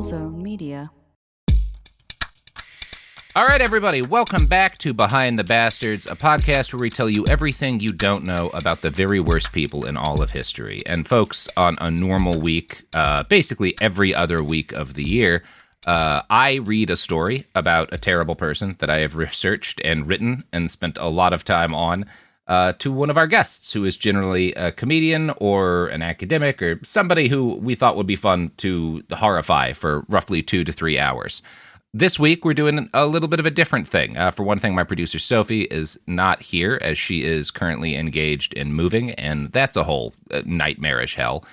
Zone Media. All right, everybody, welcome back to Behind the Bastards, a podcast where we tell you everything you don't know about the very worst people in all of history. And folks, on a normal week, basically every other week of the year, I read a story about a terrible person that I have researched and written and spent a lot of time on to one of our guests, who is generally a comedian or an academic or somebody who we thought would be fun to horrify for roughly 2 to 3 hours. This week, we're doing a little bit of a different thing. For one thing, my producer, Sophie, is not here, as she is currently engaged in moving, and that's a whole nightmarish hell.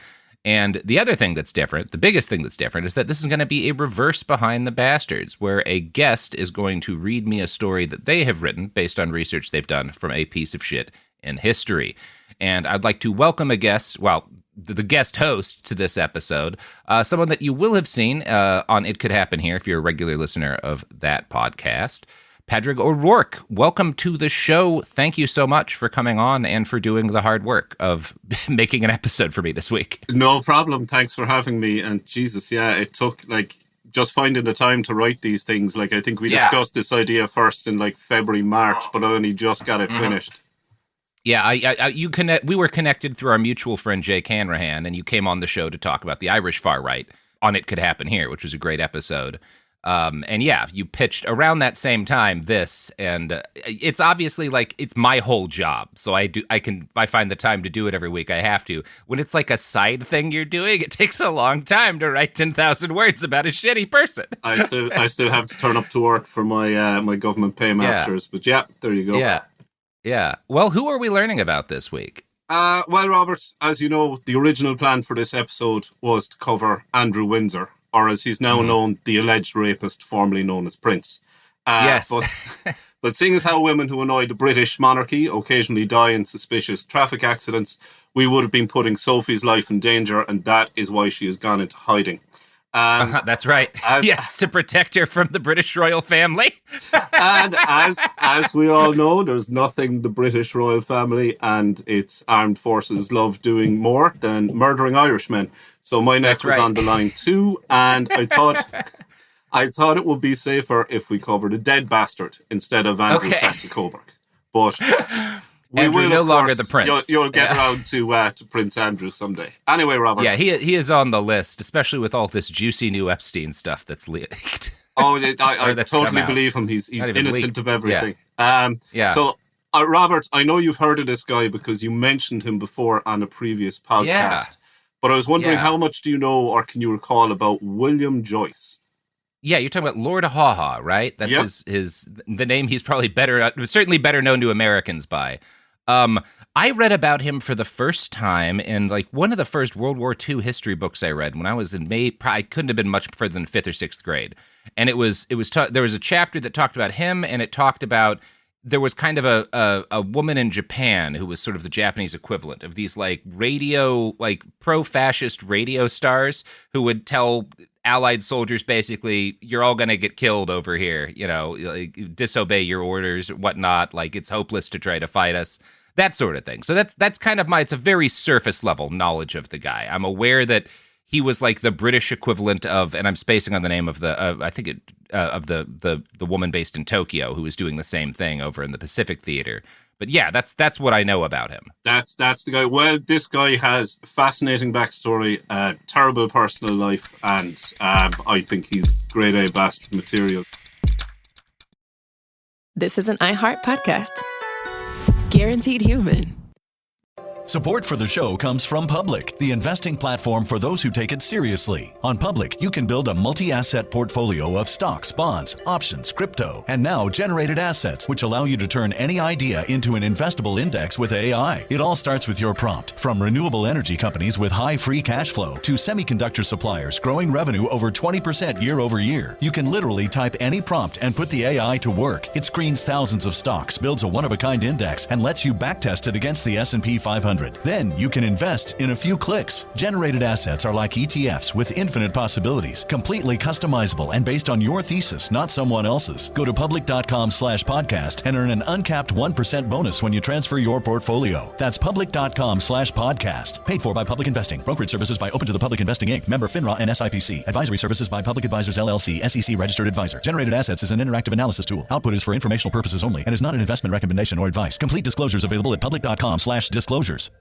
And the other thing that's different, the biggest thing that's different, is that this is going to be a reverse Behind the Bastards, where a guest is going to read me a story that they have written based on research they've done from a piece of shit in history. And I'd like to welcome a guest, well, the guest host to this episode, someone that you will have seen on It Could Happen Here if you're a regular listener of that podcast. Pádraig O Ruairc, welcome to the show. Thank you so much for coming on and for doing the hard work of making an episode for me this week. No problem. Thanks for having me. And Jesus, yeah, it took just finding the time to write these things. I think we discussed this idea first in February, March, but I only just got it finished. Yeah, we were connected through our mutual friend Jake Hanrahan, and you came on the show to talk about the Irish far right on It Could Happen Here, which was a great episode. And yeah, you pitched around that same time this, and it's obviously it's my whole job. So I find the time to do it every week. I have to. When it's a side thing you're doing, it takes a long time to write 10,000 words about a shitty person. I still have to turn up to work for my my government paymasters, but yeah, there you go. Yeah. Well, who are we learning about this week? Well, Robert, as you know, the original plan for this episode was to cover Andrew Windsor, or as he's now known, the alleged rapist formerly known as Prince. Yes. But seeing as how women who annoy the British monarchy occasionally die in suspicious traffic accidents, we would have been putting Sophie's life in danger, and that is why she has gone into hiding. That's right. Yes, to protect her from the British royal family. And as we all know, there's nothing the British royal family and its armed forces love doing more than murdering Irishmen. So my neck was on the line too, and I thought it would be safer if we covered a dead bastard instead of Andrew Saxe-Coburg. But we Andrew, will, no of longer course, the prince. You'll get around to Prince Andrew someday. Anyway, Robert. Yeah, he is on the list, especially with all this juicy new Epstein stuff that's leaked. Oh, I totally believe him. He's innocent of everything. So, Robert, I know you've heard of this guy because you mentioned him before on a previous podcast. Yeah. But I was wondering, how much do you know or can you recall about William Joyce? Yeah, you're talking about Lord Haw-Haw, right? That's the name he's probably certainly better known to Americans by. I read about him for the first time in one of the first World War II history books I read when I was in I couldn't have been much further than 5th or 6th grade. And there was a chapter that talked about him, and it talked about there was kind of a woman in Japan who was sort of the Japanese equivalent of these radio, pro-fascist radio stars who would tell Allied soldiers basically, you're all going to get killed over here, disobey your orders, whatnot, it's hopeless to try to fight us, that sort of thing. So that's kind of it's a very surface level knowledge of the guy. I'm aware that he was the British equivalent of, and I'm spacing on the name of the woman based in Tokyo who was doing the same thing over in the Pacific Theater. But yeah, that's what I know about him. That's the guy. Well, this guy has fascinating backstory, terrible personal life, and I think he's grade A bastard material. This is an iHeart podcast. Guaranteed human. Support for the show comes from Public, the investing platform for those who take it seriously. On Public, you can build a multi-asset portfolio of stocks, bonds, options, crypto, and now generated assets, which allow you to turn any idea into an investable index with AI. It all starts with your prompt. From renewable energy companies with high free cash flow to semiconductor suppliers growing revenue over 20% year over year, you can literally type any prompt and put the AI to work. It screens thousands of stocks, builds a one-of-a-kind index, and lets you backtest it against the S&P 500. 100. Then you can invest in a few clicks. Generated assets are like ETFs with infinite possibilities, completely customizable and based on your thesis, not someone else's. Go to public.com/podcast and earn an uncapped 1% bonus when you transfer your portfolio. That's public.com/podcast. Paid for by Public Investing. Brokerage services by Open to the Public Investing Inc. Member FINRA and SIPC. Advisory services by Public Advisors LLC, SEC registered advisor. Generated assets is an interactive analysis tool. Output is for informational purposes only and is not an investment recommendation or advice. Complete disclosures available at public.com/disclosures.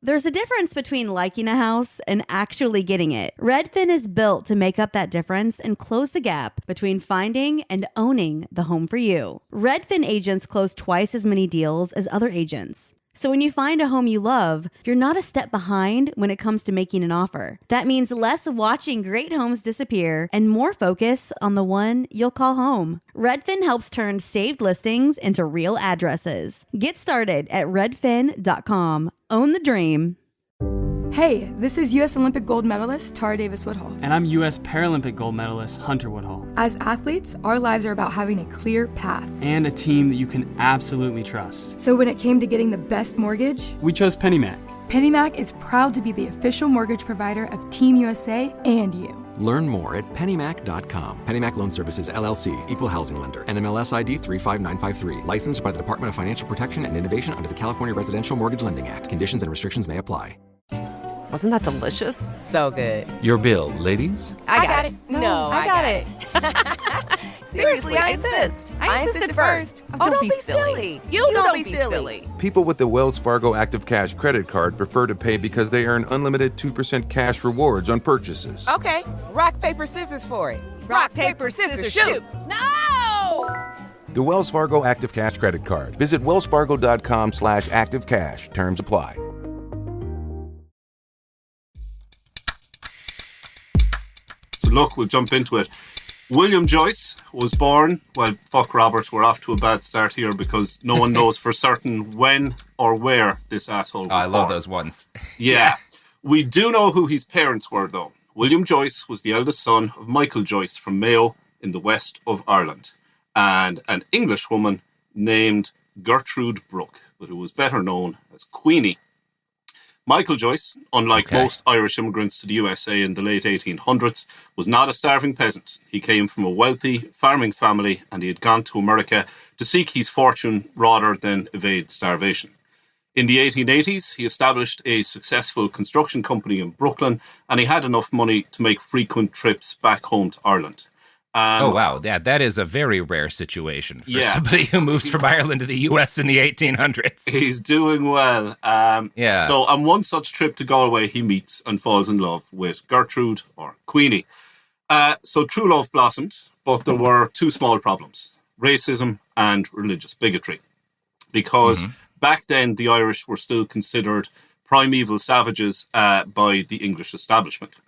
There's a difference between liking a house and actually getting it. Redfin is built to make up that difference and close the gap between finding and owning the home for you. Redfin agents close twice as many deals as other agents. So when you find a home you love, you're not a step behind when it comes to making an offer. That means less watching great homes disappear and more focus on the one you'll call home. Redfin helps turn saved listings into real addresses. Get started at redfin.com. Own the dream. Hey, this is U.S. Olympic gold medalist Tara Davis Woodhull. And I'm U.S. Paralympic gold medalist Hunter Woodhull. As athletes, our lives are about having a clear path. And a team that you can absolutely trust. So when it came to getting the best mortgage, we chose PennyMac. PennyMac is proud to be the official mortgage provider of Team USA and you. Learn more at pennymac.com. PennyMac Loan Services, LLC, Equal Housing Lender, NMLS ID 35953. Licensed by the Department of Financial Protection and Innovation under the California Residential Mortgage Lending Act. Conditions and restrictions may apply. Wasn't that delicious? So good. Your bill, ladies. I got it. No, I got it. Seriously, I insist. I insisted first. Oh, don't be silly. You don't be silly. People with the Wells Fargo Active Cash credit card prefer to pay because they earn unlimited 2% cash rewards on purchases. Okay, rock, paper, scissors for it. Rock, paper, scissors, shoot. No! The Wells Fargo Active Cash credit card. Visit wellsfargo.com/activecash. Terms apply. So look, we'll jump into it. William Joyce was born, well, fuck Robert, we're off to a bad start here because no one knows for certain when or where this asshole was born. I love those ones. Yeah. We do know who his parents were, though. William Joyce was the eldest son of Michael Joyce from Mayo in the west of Ireland, and an English woman named Gertrude Brooke, but who was better known as Queenie. Michael Joyce, unlike most Irish immigrants to the USA in the late 1800s, was not a starving peasant. He came from a wealthy farming family and he had gone to America to seek his fortune rather than evade starvation. In the 1880s, he established a successful construction company in Brooklyn and he had enough money to make frequent trips back home to Ireland. Oh, wow. Yeah, that is a very rare situation for somebody who moves from Ireland to the U.S. in the 1800s. He's doing well. So on one such trip to Galway, he meets and falls in love with Gertrude, or Queenie. So true love blossomed, but there were two small problems: racism and religious bigotry. Because back then, the Irish were still considered primeval savages by the English establishment.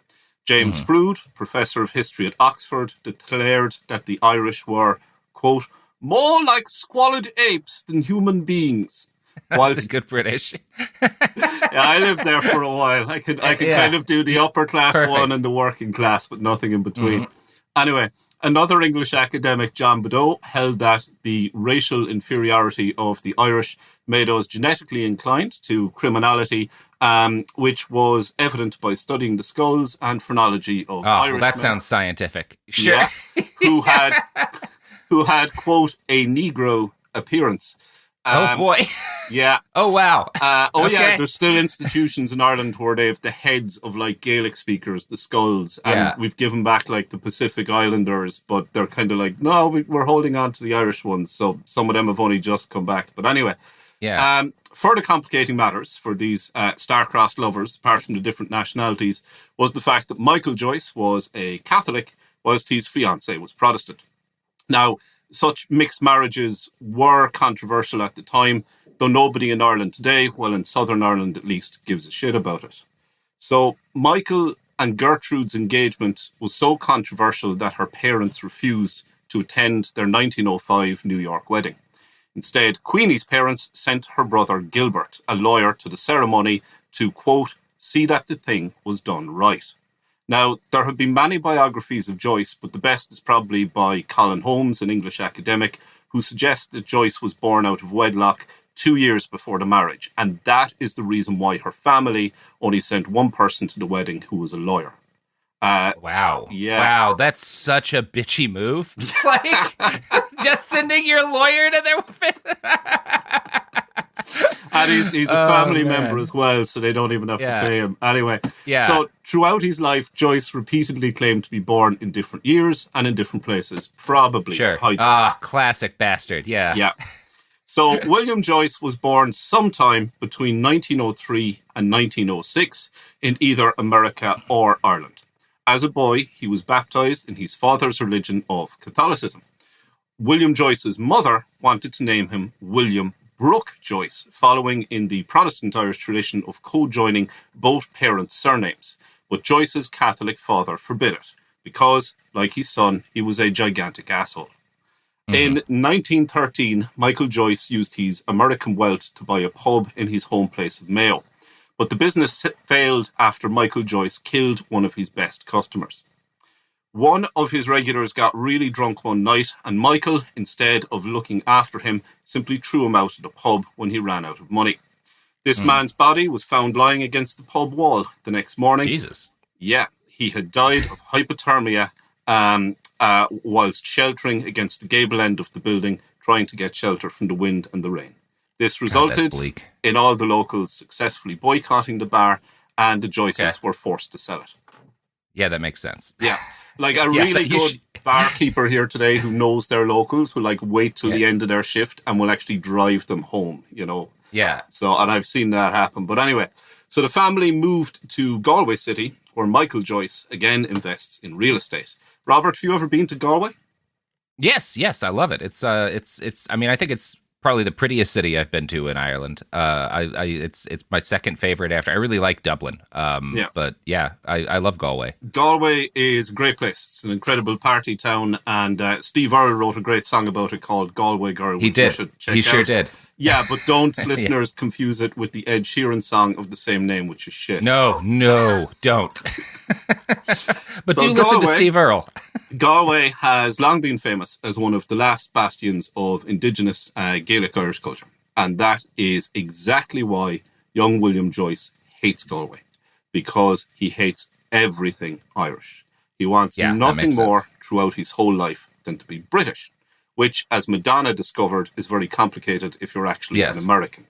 James Froude, professor of history at Oxford, declared that the Irish were, quote, more like squalid apes than human beings. That's a good British. I lived there for a while. I could kind of do the upper class one and the working class, but nothing in between. Anyway, another English academic, John Badeau, held that the racial inferiority of the Irish made us genetically inclined to criminality, which was evident by studying the skulls and phrenology of Irish well, that sounds scientific. Sure. Yeah, who had, quote, a Negro appearance. Oh, boy. Yeah. Oh, wow. Yeah, there's still institutions in Ireland where they have the heads of, like, Gaelic speakers, the skulls, and we've given back, like, the Pacific Islanders, but they're kind of like, no, we're holding on to the Irish ones, so some of them have only just come back. But anyway, further complicating matters for these star-crossed lovers, apart from the different nationalities, was the fact that Michael Joyce was a Catholic, whilst his fiancée was Protestant. Now, such mixed marriages were controversial at the time, though nobody in Ireland today, well, in Southern Ireland at least, gives a shit about it. So Michael and Gertrude's engagement was so controversial that her parents refused to attend their 1905 New York wedding. Instead, Queenie's parents sent her brother Gilbert, a lawyer, to the ceremony to, quote, see that the thing was done right. Now, there have been many biographies of Joyce, but the best is probably by Colin Holmes, an English academic, who suggests that Joyce was born out of wedlock 2 years before the marriage. And that is the reason why her family only sent one person to the wedding who was a lawyer. Wow. Yeah. Wow, that's such a bitchy move. Like, just sending your lawyer to their... And he's a family member as well, so they don't even have to pay him. Anyway, so throughout his life, Joyce repeatedly claimed to be born in different years and in different places, probably to hide this. Classic bastard, Yeah. So William Joyce was born sometime between 1903 and 1906 in either America or Ireland. As a boy, he was baptized in his father's religion of Catholicism. William Joyce's mother wanted to name him William Brooke Joyce, following in the Protestant Irish tradition of co-joining both parents' surnames. But Joyce's Catholic father forbid it, because, like his son, he was a gigantic asshole. In 1913, Michael Joyce used his American wealth to buy a pub in his home place of Mayo. But the business failed after Michael Joyce killed one of his best customers. One of his regulars got really drunk one night, and Michael, instead of looking after him, simply threw him out of the pub when he ran out of money. This man's body was found lying against the pub wall the next morning. Jesus. Yeah, he had died of hypothermia whilst sheltering against the gable end of the building, trying to get shelter from the wind and the rain. This resulted in all the locals successfully boycotting the bar, and the Joyces were forced to sell it. Yeah, that makes sense. Yeah. Like a really good barkeeper here today who knows their locals will like wait till the end of their shift and will actually drive them home, you know. Yeah. So, and I've seen that happen. But anyway, so the family moved to Galway City, where Michael Joyce again invests in real estate. Robert, have you ever been to Galway? Yes, I love it. It's I mean, I think it's probably the prettiest city I've been to in Ireland. It's my second favorite after. I really like Dublin. But yeah, I love Galway. Galway is a great place. It's an incredible party town, and Steve Earle wrote a great song about it called Galway Girl. He did. He sure did. Yeah, but don't, listeners, confuse it with the Ed Sheeran song of the same name, which is shit. No, don't. But so do listen to Steve Earle. Galway has long been famous as one of the last bastions of indigenous Gaelic Irish culture. And that is exactly why young William Joyce hates Galway, because he hates everything Irish. He wants nothing more throughout his whole life than to be British, which, as Madonna discovered, is very complicated if you're actually an American.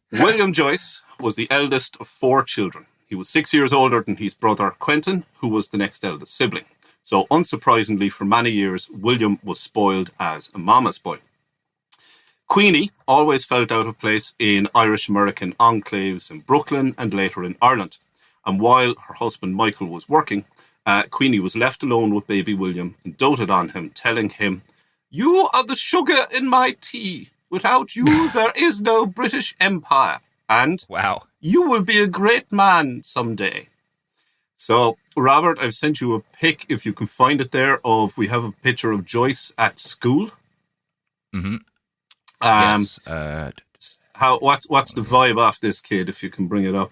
William Joyce was the eldest of 4 children. He was 6 years older than his brother Quentin, who was the next eldest sibling. So, unsurprisingly, for many years, William was spoiled as a mama's boy. Queenie always felt out of place in Irish-American enclaves in Brooklyn and later in Ireland. And while her husband Michael was working, Queenie was left alone with baby William and doted on him, telling him, "You are the sugar in my tea. Without you, there is no British Empire. And you will be a great man someday." So, Robert, I've sent you a pic, if you can find it there, we have a picture of Joyce at school. Mm-hmm. Yes. What's the vibe off this kid, if you can bring it up?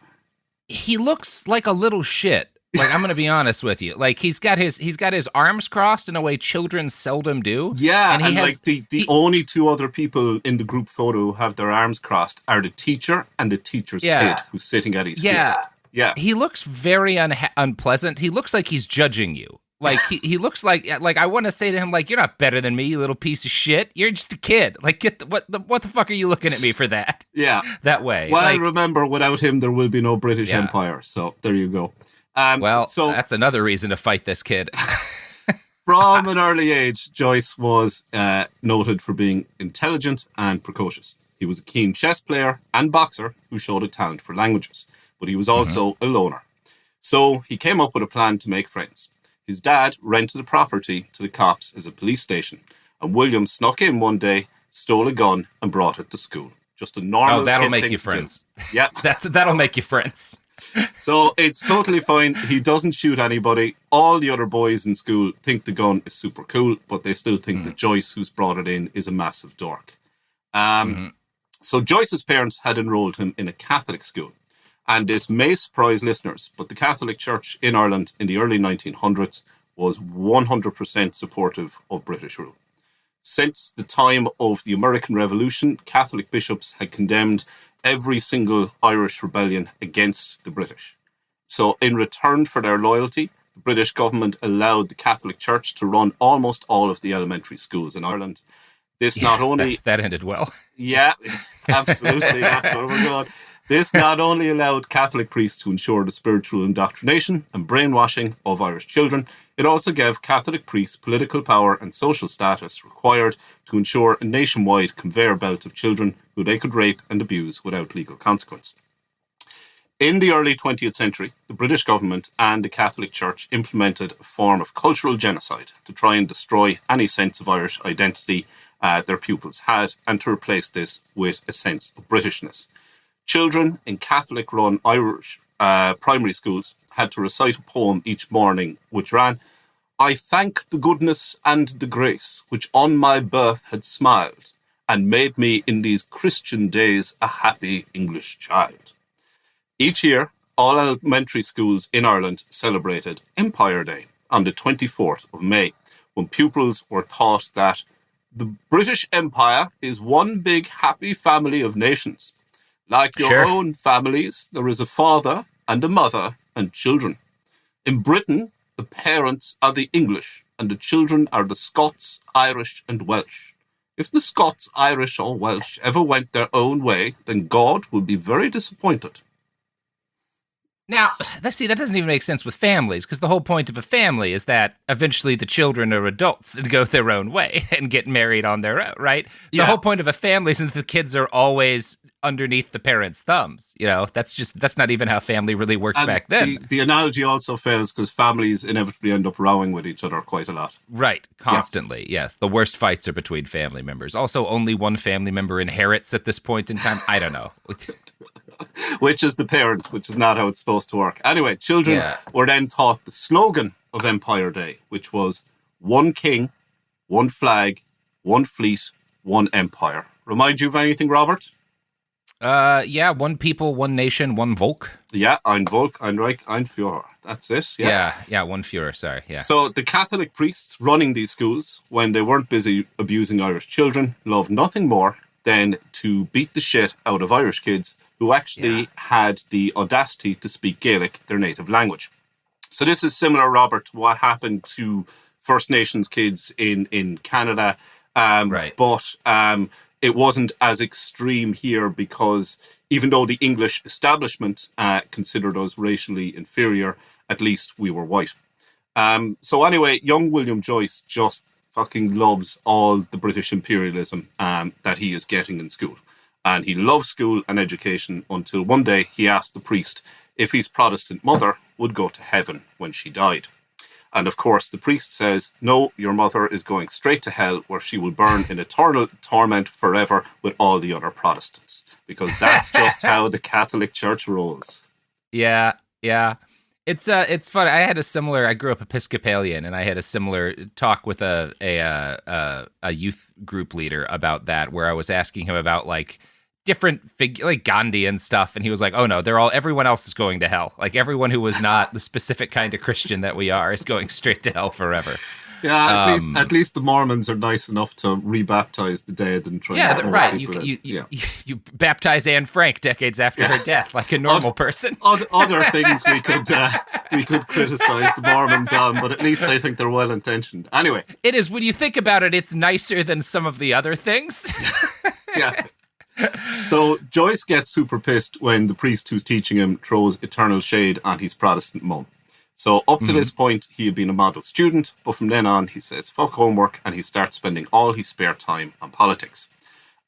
He looks like a little shit. Like, I'm going to be honest with you. Like, he's got his arms crossed in a way children seldom do. Yeah, and like the only 2 other people in the group photo who have their arms crossed are the teacher and the teacher's kid who's sitting at his feet. Yeah. He looks very unpleasant. He looks like he's judging you. Like, he looks like I want to say to him, like, "You're not better than me, you little piece of shit. You're just a kid. Like, what the fuck are you looking at me for that?" Yeah. That way. Well, remember, without him, there will be no British Empire. So, there you go. So that's another reason to fight this kid. From an early age, Joyce was noted for being intelligent and precocious. He was a keen chess player and boxer who showed a talent for languages, but he was also a loner. So he came up with a plan to make friends. His dad rented the property to the cops as a police station, and William snuck in one day, stole a gun, and brought it to school. Just a normal that'll kid make thing you to friends. do. Yeah, that'll make you friends. So it's totally fine. He doesn't shoot anybody. All the other boys in school think the gun is super cool, but they still think that Joyce, who's brought it in, is a massive dork. So Joyce's parents had enrolled him in a Catholic school. And this may surprise listeners, but the Catholic Church in Ireland in the early 1900s was 100% supportive of British rule. Since the time of the American Revolution, Catholic bishops had condemned every single Irish rebellion against the British. So in return for their loyalty, the British government allowed the Catholic Church to run almost all of the elementary schools in Ireland. This not only... That ended well. Yeah, absolutely. That's where we're going. This not only allowed Catholic priests to ensure the spiritual indoctrination and brainwashing of Irish children, it also gave Catholic priests political power and social status required to ensure a nationwide conveyor belt of children who they could rape and abuse without legal consequence. In the early 20th century, the British government and the Catholic Church implemented a form of cultural genocide to try and destroy any sense of Irish identity their pupils had, and to replace this with a sense of Britishness. Children in Catholic-run Irish primary schools had to recite a poem each morning which ran, "I thank the goodness and the grace which on my birth had smiled and made me in these Christian days a happy English child." Each year, all elementary schools in Ireland celebrated Empire Day on the 24th of May, when pupils were taught that the British Empire is one big happy family of nations. Like your own families, there is a father and a mother and children. In Britain, the parents are the English and the children are the Scots, Irish and Welsh. If the Scots, Irish or Welsh ever went their own way, then God will be very disappointed. Now, that doesn't even make sense with families, because the whole point of a family is that eventually the children are adults and go their own way and get married on their own, right? The whole point of a family is that the kids are always underneath the parents' thumbs. You know, that's not even how family really worked back then. The analogy also fails because families inevitably end up rowing with each other quite a lot. Right, constantly, yes. The worst fights are between family members. Also, only one family member inherits at this point in time. I don't know. Which is the parent, which is not how it's supposed to work. Anyway, children were then taught the slogan of Empire Day, which was one king, one flag, one fleet, one empire. Remind you of anything, Robert? One people, one nation, one Volk. Yeah, ein Volk, ein Reich, ein Führer. That's it. Yeah, one Führer, sorry. Yeah. So the Catholic priests running these schools, when they weren't busy abusing Irish children, loved nothing more than to beat the shit out of Irish kids who actually had the audacity to speak Gaelic, their native language. So this is similar, Robert, to what happened to First Nations kids in Canada. But it wasn't as extreme here because even though the English establishment considered us racially inferior, at least we were white. So anyway, young William Joyce just fucking loves all the British imperialism that he is getting in school. And he loves school and education until one day he asked the priest if his Protestant mother would go to heaven when she died. And of course, the priest says, no, your mother is going straight to hell where she will burn in eternal torment forever with all the other Protestants. Because that's just how the Catholic Church rolls. Yeah. It's funny. I grew up Episcopalian, and I had a similar talk with a youth group leader about that, where I was asking him about like different like Gandhi and stuff, and he was like, "Oh no, everyone else is going to hell. Like everyone who was not the specific kind of Christian that we are is going straight to hell forever." Yeah, at least the Mormons are nice enough to rebaptize the dead and try. Yeah, right. You baptize Anne Frank decades after her death, like a normal person. Other things we could criticize the Mormons on, but at least I think they're well intentioned. Anyway, it is. When you think about it, it's nicer than some of the other things. Yeah. So Joyce gets super pissed when the priest who's teaching him throws eternal shade on his Protestant mum. So up to this point, he had been a model student, but from then on, he says, fuck homework, and he starts spending all his spare time on politics.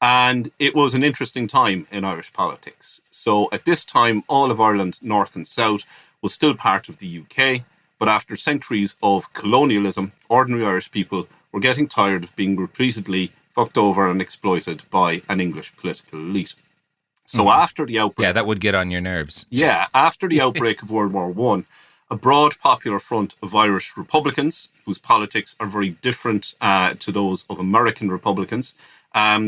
And it was an interesting time in Irish politics. So at this time, all of Ireland, north and south, was still part of the UK, but after centuries of colonialism, ordinary Irish people were getting tired of being repeatedly fucked over and exploited by an English political elite. So after the outbreak... Yeah, that would get on your nerves. Yeah, after the outbreak of World War I, a broad popular front of Irish Republicans, whose politics are very different to those of American Republicans.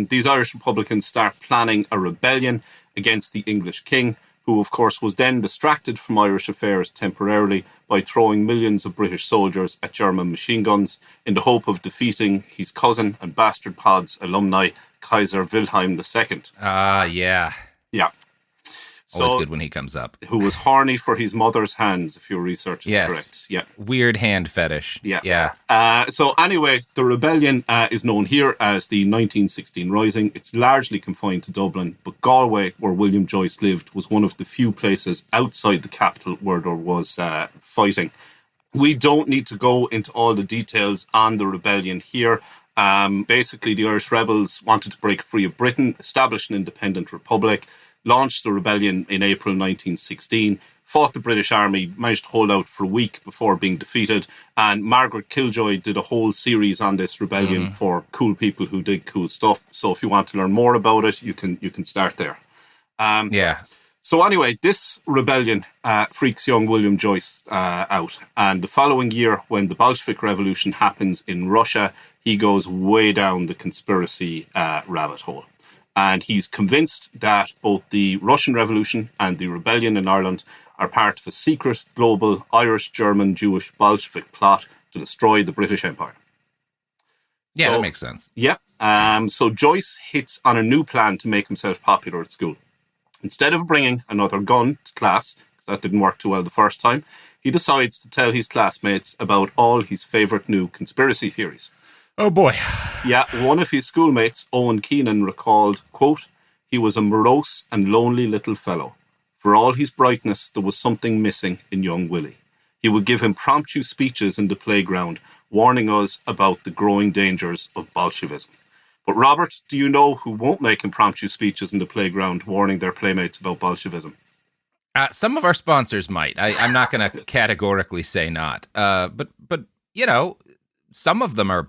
These Irish Republicans start planning a rebellion against the English king, who of course was then distracted from Irish affairs temporarily by throwing millions of British soldiers at German machine guns in the hope of defeating his cousin and bastard pods alumni, Kaiser Wilhelm II. Yeah. Yeah. Always So, good when he comes up. who was horny for his mother's hands, if your research is correct. Yeah. Weird hand fetish. Yeah. So anyway, the rebellion is known here as the 1916 Rising. It's largely confined to Dublin, but Galway, where William Joyce lived, was one of the few places outside the capital where there was fighting. We don't need to go into all the details on the rebellion here. Basically, the Irish rebels wanted to break free of Britain, establish an independent republic, launched the rebellion in April 1916, fought the British Army, managed to hold out for a week before being defeated, and Margaret Killjoy did a whole series on this rebellion for cool people who did cool stuff. So if you want to learn more about it, you can start there. So anyway, this rebellion freaks young William Joyce out. And the following year, when the Bolshevik Revolution happens in Russia, he goes way down the conspiracy rabbit hole. And he's convinced that both the Russian Revolution and the rebellion in Ireland are part of a secret global Irish, German, Jewish Bolshevik plot to destroy the British Empire. Yeah, that makes sense. Yeah. So Joyce hits on a new plan to make himself popular at school. Instead of bringing another gun to class, because that didn't work too well the first time, he decides to tell his classmates about all his favourite new conspiracy theories. Oh boy. Yeah, one of his schoolmates, Owen Keenan, recalled, quote, "He was a morose and lonely little fellow. For all his brightness, there was something missing in young Willie. He would give impromptu speeches in the playground, warning us about the growing dangers of Bolshevism." But Robert, do you know who won't make impromptu speeches in the playground warning their playmates about Bolshevism? Some of our sponsors might. I'm not going to categorically say not. But you know, some of them are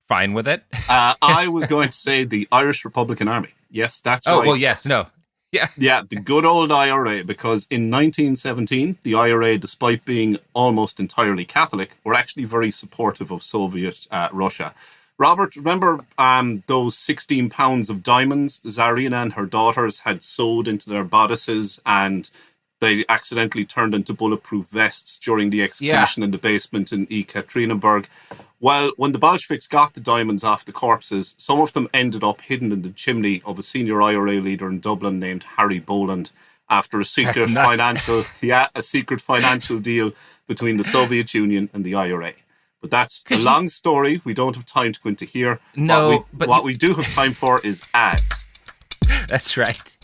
fine with it. I was going to say the Irish Republican Army. Yes, that's right. Oh, well, yes, no. Yeah. Yeah, the good old IRA, because in 1917, the IRA, despite being almost entirely Catholic, were actually very supportive of Soviet Russia. Robert, remember those 16 pounds of diamonds the Tsarina and her daughters had sewed into their bodices and they accidentally turned into bulletproof vests during the execution in the basement in Ekaterinburg? Well, when the Bolsheviks got the diamonds off the corpses, some of them ended up hidden in the chimney of a senior IRA leader in Dublin named Harry Boland after a secret financial deal between the Soviet Union and the IRA. But that's a long story. We don't have time to go into here. No, what we do have time for is ads. That's right.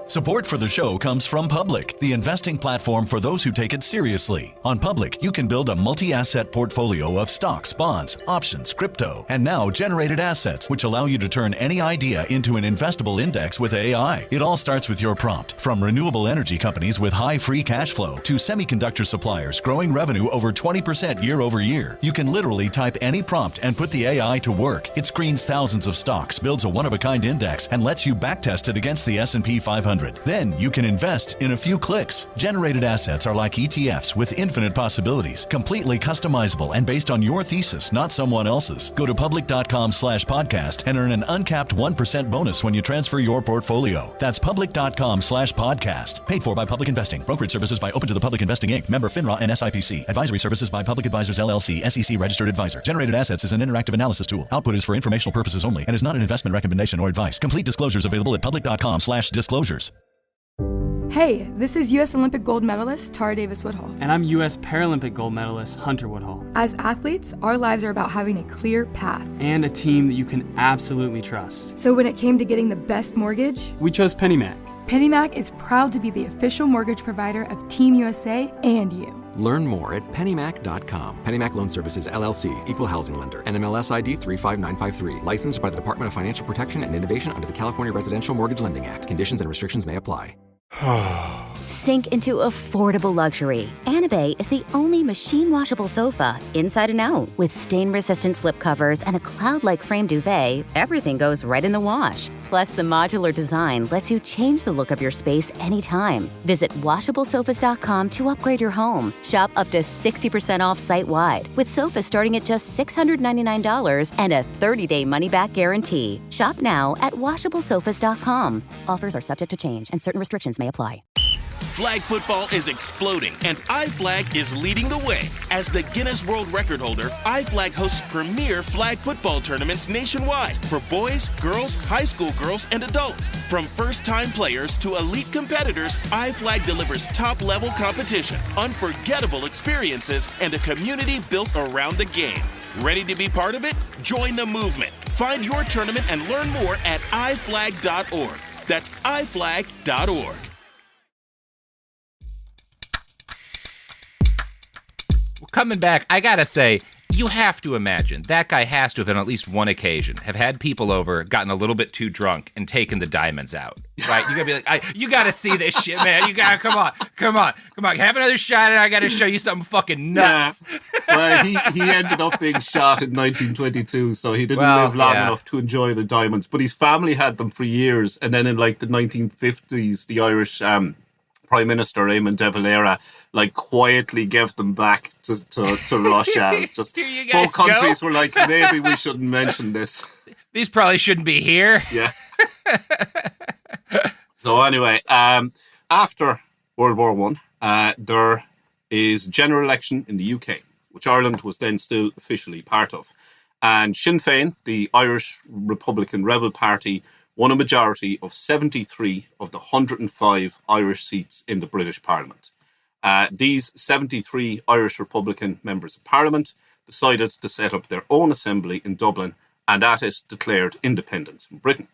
Support for the show comes from Public, the investing platform for those who take it seriously. On Public, you can build a multi-asset portfolio of stocks, bonds, options, crypto, and now generated assets, which allow you to turn any idea into an investable index with AI. It all starts with your prompt. From renewable energy companies with high free cash flow to semiconductor suppliers growing revenue over 20% year over year, you can literally type any prompt and put the AI to work. It screens thousands of stocks, builds a one-of-a-kind index, and lets you backtest it against the S&P 500. Then you can invest in a few clicks. Generated assets are like ETFs with infinite possibilities, completely customizable and based on your thesis, not someone else's. Go to public.com/podcast and earn an uncapped 1% bonus when you transfer your portfolio. That's public.com/podcast. Paid for by Public Investing. Brokerage services by Open to the Public Investing Inc. Member FINRA and SIPC. Advisory services by Public Advisors LLC, SEC registered advisor. Generated assets is an interactive analysis tool. Output is for informational purposes only and is not an investment recommendation or advice. Complete disclosures available at public.com/disclosures. Hey, this is U.S. Olympic gold medalist Tara Davis Woodhull. And I'm U.S. Paralympic gold medalist Hunter Woodhull. As athletes, our lives are about having a clear path. And a team that you can absolutely trust. So when it came to getting the best mortgage, we chose PennyMac. PennyMac is proud to be the official mortgage provider of Team USA and you. Learn more at pennymac.com. PennyMac Loan Services, LLC, Equal Housing Lender, NMLS ID 35953. Licensed by the Department of Financial Protection and Innovation under the California Residential Mortgage Lending Act. Conditions and restrictions may apply. Sink into affordable luxury. Anabay is the only machine-washable sofa, inside and out. With stain-resistant slip covers and a cloud-like frame duvet, everything goes right in the wash. Plus, the modular design lets you change the look of your space anytime. Visit washablesofas.com to upgrade your home. Shop up to 60% off site-wide, with sofas starting at just $699 and a 30-day money-back guarantee. Shop now at washablesofas.com. Offers are subject to change, and certain restrictions may apply. Flag football is exploding, and iFlag is leading the way. As the Guinness World Record holder, iFlag hosts premier flag football tournaments nationwide for boys, girls, high school girls, and adults. From first-time players to elite competitors, iFlag delivers top-level competition, unforgettable experiences, and a community built around the game. Ready to be part of it? Join the movement. Find your tournament and learn more at iflag.org. That's iflag.org. Coming back, I gotta say, you have to imagine that guy has to have, on at least one occasion, have had people over, gotten a little bit too drunk, and taken the diamonds out. Right? You gotta be like, you gotta see this shit, man. You gotta come on. Have another shot, and I gotta show you something fucking nuts. Yeah. Well, he ended up being shot in 1922, so he didn't live long enough to enjoy the diamonds. But his family had them for years, and then in like the 1950s, the Irish Prime Minister Eamon de Valera quietly gave them back to Russia. It's just both countries were like, maybe we shouldn't mention this. These probably shouldn't be here. Yeah. So anyway, after World War One, there is a general election in the UK, which Ireland was then still officially part of. And Sinn Féin, the Irish Republican Rebel Party, won a majority of 73 of the 105 Irish seats in the British Parliament. These 73 Irish Republican members of Parliament decided to set up their own assembly in Dublin and at it declared independence from Britain.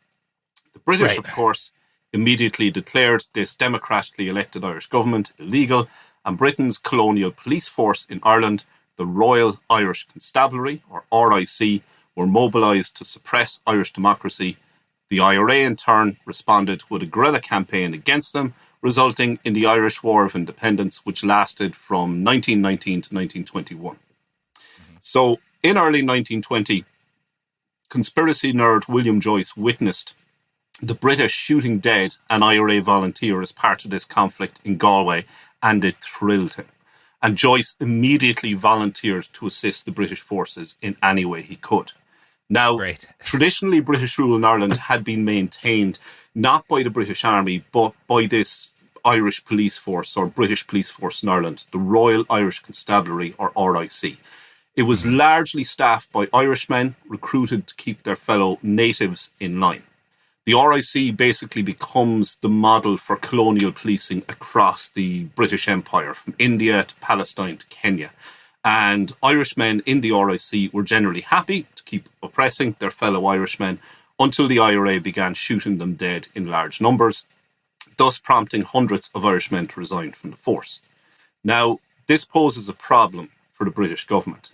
The British, of course, immediately declared this democratically elected Irish government illegal, and Britain's colonial police force in Ireland, the Royal Irish Constabulary, or RIC, were mobilised to suppress Irish democracy. The IRA, in turn, responded with a guerrilla campaign against them, resulting in the Irish War of Independence, which lasted from 1919 to 1921. So, in early 1920, conspiracy nerd William Joyce witnessed the British shooting dead an IRA volunteer as part of this conflict in Galway, and it thrilled him. And Joyce immediately volunteered to assist the British forces in any way he could. Now, traditionally, British rule in Ireland had been maintained not by the British Army, but by this Irish police force, or British police force in Ireland, the Royal Irish Constabulary, or RIC. It was largely staffed by Irishmen recruited to keep their fellow natives in line. The RIC basically becomes the model for colonial policing across the British Empire, from India to Palestine to Kenya. And Irishmen in the RIC were generally happy to keep oppressing their fellow Irishmen until the IRA began shooting them dead in large numbers, thus prompting hundreds of Irishmen to resign from the force. Now, this poses a problem for the British government.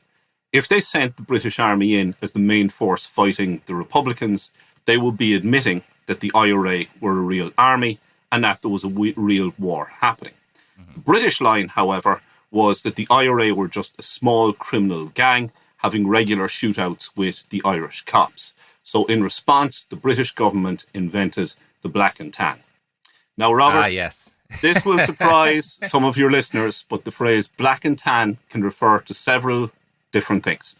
If they sent the British Army in as the main force fighting the Republicans, they would be admitting that the IRA were a real army and that there was a real war happening. The British line, however, was that the IRA were just a small criminal gang having regular shootouts with the Irish cops. So in response, the British government invented the black and tan. Now, Robert, this will surprise some of your listeners, but the phrase black and tan can refer to several different things.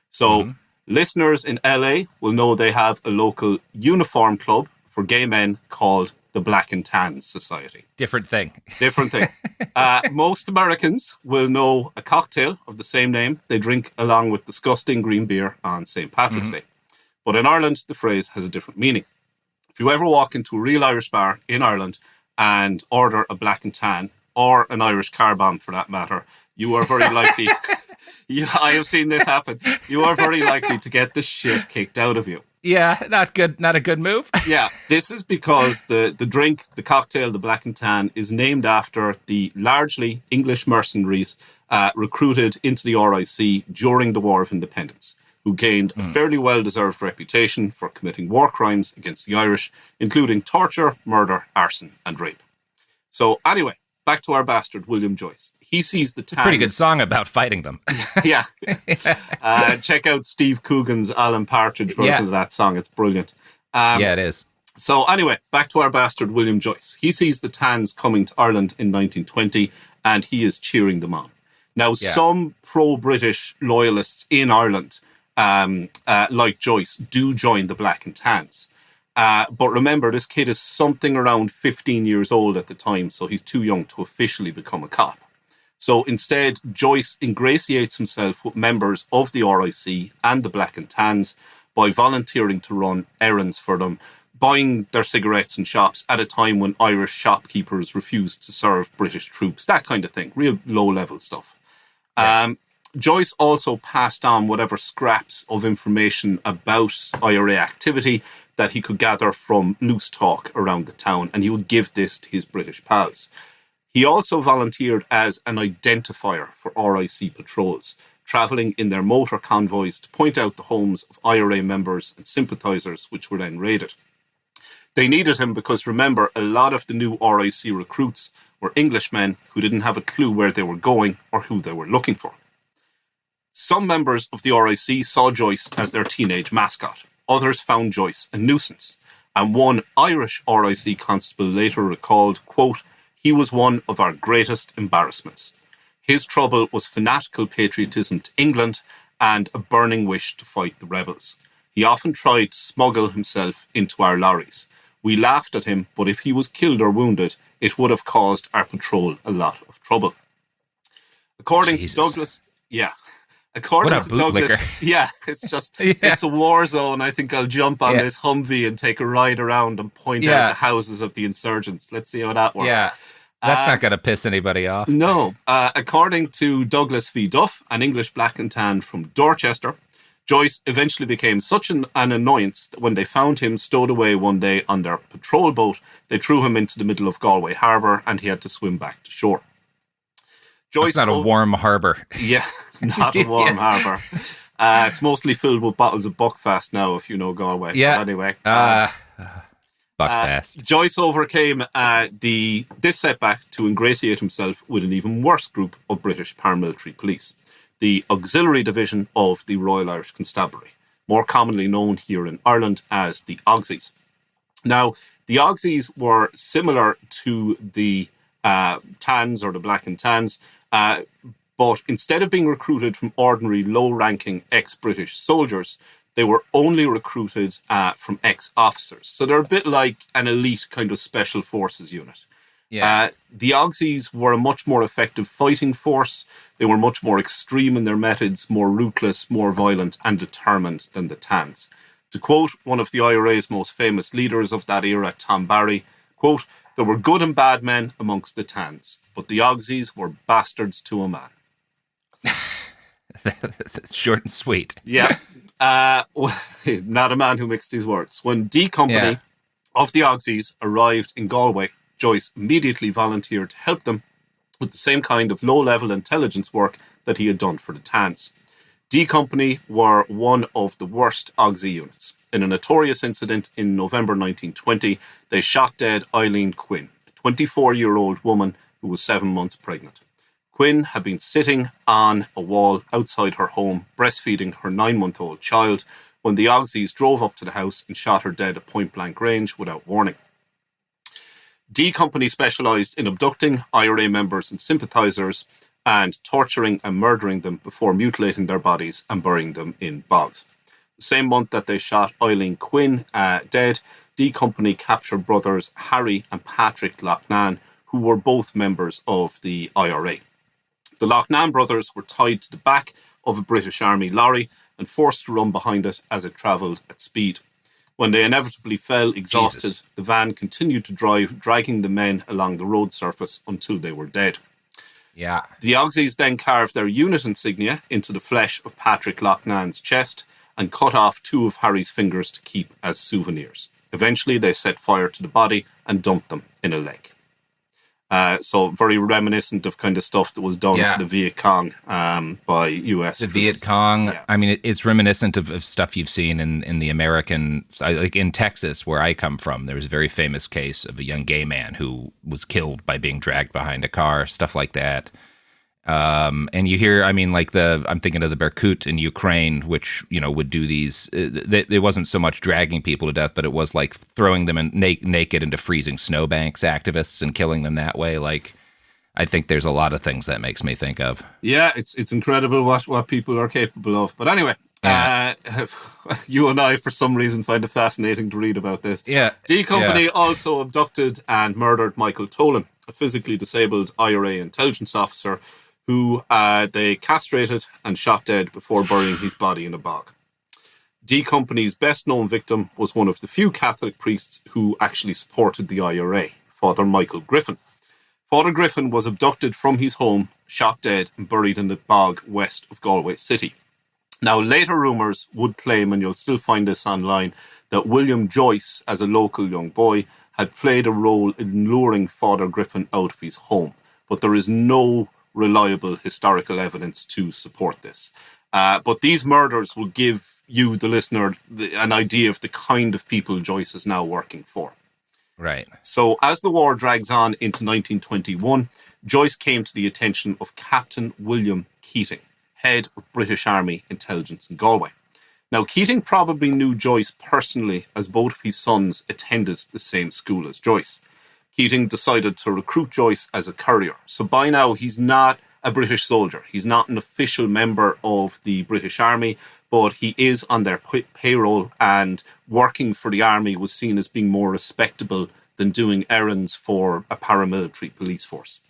So listeners in LA will know they have a local uniform club for gay men called the Black and Tan Society. Different thing. Most Americans will know a cocktail of the same name they drink along with disgusting green beer on St. Patrick's Day. But in Ireland, the phrase has a different meaning. If you ever walk into a real Irish bar in Ireland and order a black and tan, or an Irish car bomb for that matter, you are very likely, I have seen this happen, you are very likely to get the shit kicked out of you. Yeah, not good. Not a good move. Yeah, this is because the drink, the cocktail, the black and tan, is named after the largely English mercenaries recruited into the RIC during the War of Independence, who gained a fairly well-deserved reputation for committing war crimes against the Irish, including torture, murder, arson, and rape. So anyway, back to our bastard, William Joyce. He sees the tan. Pretty good song about fighting them. Yeah. Check out Steve Coogan's Alan Partridge version of that song. It's brilliant. Yeah, it is. So anyway, back to our bastard William Joyce. He sees the Tans coming to Ireland in 1920 and he is cheering them on. Now, some pro-British loyalists in Ireland, like Joyce, do join the Black and Tans. But remember, this kid is something around 15 years old at the time, so he's too young to officially become a cop. So instead, Joyce ingratiates himself with members of the RIC and the Black and Tans by volunteering to run errands for them, buying their cigarettes in shops at a time when Irish shopkeepers refused to serve British troops, that kind of thing, real low-level stuff. Yeah. Joyce also passed on whatever scraps of information about IRA activity that he could gather from loose talk around the town, and he would give this to his British pals. He also volunteered as an identifier for RIC patrols, travelling in their motor convoys to point out the homes of IRA members and sympathisers, which were then raided. They needed him because, remember, a lot of the new RIC recruits were Englishmen who didn't have a clue where they were going or who they were looking for. Some members of the RIC saw Joyce as their teenage mascot. Others found Joyce a nuisance. And one Irish RIC constable later recalled, quote, "He was one of our greatest embarrassments. His trouble was fanatical patriotism to England and a burning wish to fight the rebels. He often tried to smuggle himself into our lorries. We laughed at him, but if he was killed or wounded, it would have caused our patrol a lot of trouble." According to Douglas, according to Douglas, it's just, it's a war zone. I think I'll jump on this Humvee and take a ride around and point out the houses of the insurgents. Let's see how that works. Yeah, that's not going to piss anybody off. No. According to Douglas V. Duff, an English Black and Tan from Dorchester, Joyce eventually became such an annoyance that when they found him stowed away one day on their patrol boat, they threw him into the middle of Galway Harbour and he had to swim back to shore. Joyce, that's not a warm harbour. Yeah, not a warm harbour. It's mostly filled with bottles of Buckfast now, if you know Galway. Yeah. But anyway. Buckfast. Joyce overcame this setback to ingratiate himself with an even worse group of British paramilitary police, the Auxiliary Division of the Royal Irish Constabulary, more commonly known here in Ireland as the Auxies. Now, the Auxies were similar to the Tans or the Black and Tans, but instead of being recruited from ordinary low-ranking ex-British soldiers, they were only recruited from ex-officers. So they're a bit like an elite kind of special forces unit. Yeah. The Auxies were a much more effective fighting force. They were much more extreme in their methods, more ruthless, more violent and determined than the Tans. To quote one of the IRA's most famous leaders of that era, Tom Barry, quote, "There were good and bad men amongst the Tans, but the Auxies were bastards to a man." Short and sweet. Yeah. Not a man who mixed his words. When D Company of the Auxies arrived in Galway, Joyce immediately volunteered to help them with the same kind of low-level intelligence work that he had done for the Tans. D Company were one of the worst Auxie units. In a notorious incident in November 1920, they shot dead Eileen Quinn, a 24-year-old woman who was 7 months pregnant. Quinn had been sitting on a wall outside her home, breastfeeding her 9-month-old child, when the Auxies drove up to the house and shot her dead at point-blank range without warning. D Company specialised in abducting IRA members and sympathisers and torturing and murdering them before mutilating their bodies and burying them in bogs. The same month that they shot Eileen Quinn dead, D Company captured brothers Harry and Patrick Loughnane, who were both members of the IRA. The Loughnane brothers were tied to the back of a British Army lorry and forced to run behind it as it travelled at speed. When they inevitably fell exhausted, the van continued to drive, dragging the men along the road surface until they were dead. Yeah. The Auxies then carved their unit insignia into the flesh of Patrick Loughnane's chest and cut off 2 of Harry's fingers to keep as souvenirs. Eventually, they set fire to the body and dumped them in a lake. So very reminiscent of kind of stuff that was done to the Viet Cong by U.S. The troops. Viet Cong. Yeah. I mean, it's reminiscent of stuff you've seen in the American, like in Texas, where I come from. There was a very famous case of a young gay man who was killed by being dragged behind a car, stuff like that. And you hear, I mean, like I'm thinking of the Berkut in Ukraine, which, would do these, it wasn't so much dragging people to death, but it was like throwing them naked into freezing snowbanks, activists, and killing them that way. Like, I think there's a lot of things that makes me think of. Yeah, it's incredible what people are capable of. But anyway, you and I, for some reason, find it fascinating to read about this. Yeah. D Company also abducted and murdered Michael Tolan, a physically disabled IRA intelligence officer who they castrated and shot dead before burying his body in a bog. D Company's best-known victim was one of the few Catholic priests who actually supported the IRA, Father Michael Griffin. Father Griffin was abducted from his home, shot dead and buried in the bog west of Galway City. Now, later rumours would claim, and you'll still find this online, that William Joyce, as a local young boy, had played a role in luring Father Griffin out of his home. But there is no reliable historical evidence to support this. But these murders will give you, the listener, an idea of the kind of people Joyce is now working for. Right. So as the war drags on into 1921, Joyce came to the attention of Captain William Keating, head of British Army Intelligence in Galway. Now, Keating probably knew Joyce personally, as both of his sons attended the same school as Joyce. Keating decided to recruit Joyce as a courier. So by now, he's not a British soldier. He's not an official member of the British Army, but he is on their payroll, and working for the army was seen as being more respectable than doing errands for a paramilitary police force.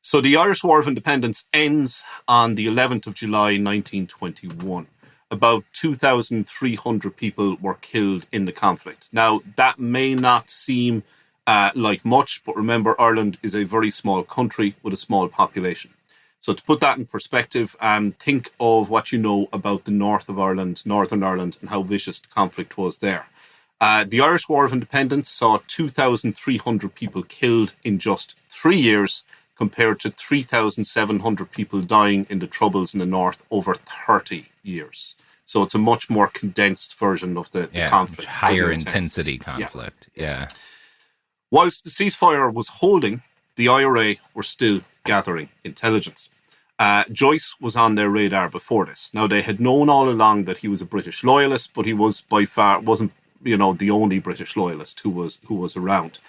So the Irish War of Independence ends on the 11th of July 1921. About 2,300 people were killed in the conflict. Now, that may not seem like much, but remember, Ireland is a very small country with a small population. So to put that in perspective, think of what you know about the north of Ireland, Northern Ireland, and how vicious the conflict was there. The Irish War of Independence saw 2,300 people killed in just 3 years, compared to 3,700 people dying in the Troubles in the north over 30 years. So it's a much more condensed version of the conflict. Higher intensity conflict. Yeah. Whilst the ceasefire was holding, the IRA were still gathering intelligence. Joyce was on their radar before this. Now, they had known all along that he was a British loyalist, but he was wasn't the only British loyalist who was around.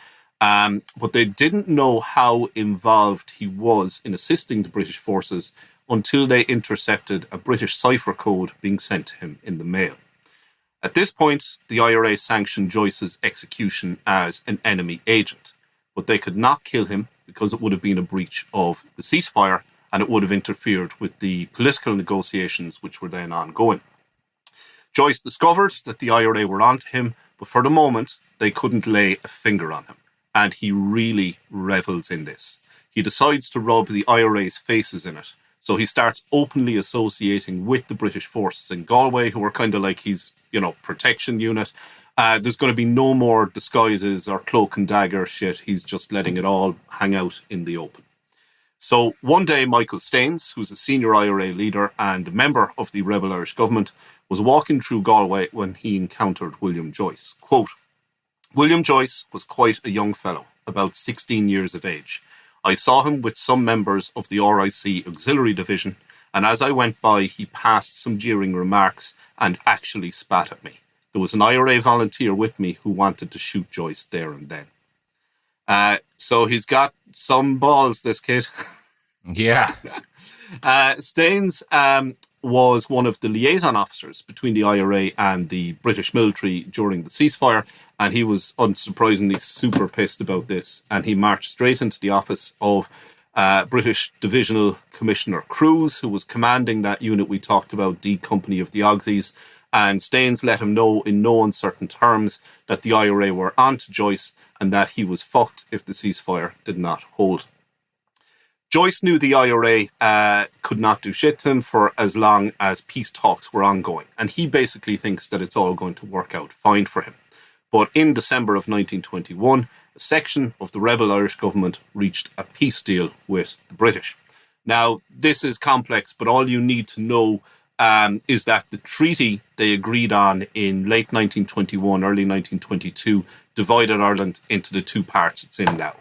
But they didn't know how involved he was in assisting the British forces until they intercepted a British cipher code being sent to him in the mail. At this point, the IRA sanctioned Joyce's execution as an enemy agent, but they could not kill him because it would have been a breach of the ceasefire, and it would have interfered with the political negotiations which were then ongoing. Joyce discovered that the IRA were onto him, but for the moment, they couldn't lay a finger on him, and he really revels in this. He decides to rub the IRA's faces in it, so he starts openly associating with the British forces in Galway, who are kind of like his, protection unit. There's going to be no more disguises or cloak and dagger shit. He's just letting it all hang out in the open. So one day, Michael Staines, who's a senior IRA leader and a member of the rebel Irish government, was walking through Galway when he encountered William Joyce. Quote, William Joyce was quite a young fellow, about 16 years of age. I saw him with some members of the RIC Auxiliary Division, and as I went by, he passed some jeering remarks and actually spat at me. There was an IRA volunteer with me who wanted to shoot Joyce there and then. So he's got some balls, this kid. Yeah. Staines was one of the liaison officers between the IRA and the British military during the ceasefire, and he was unsurprisingly super pissed about this, and he marched straight into the office of British Divisional Commissioner Cruz, who was commanding that unit we talked about, D Company of the Auxies, and Staines let him know in no uncertain terms that the IRA were onto Joyce and that he was fucked if the ceasefire did not hold. Joyce knew the IRA could not do shit to him for as long as peace talks were ongoing, and he basically thinks that it's all going to work out fine for him. But in December of 1921, a section of the rebel Irish government reached a peace deal with the British. Now, this is complex, but all you need to know is that the treaty they agreed on in late 1921, early 1922, divided Ireland into the two parts it's in now.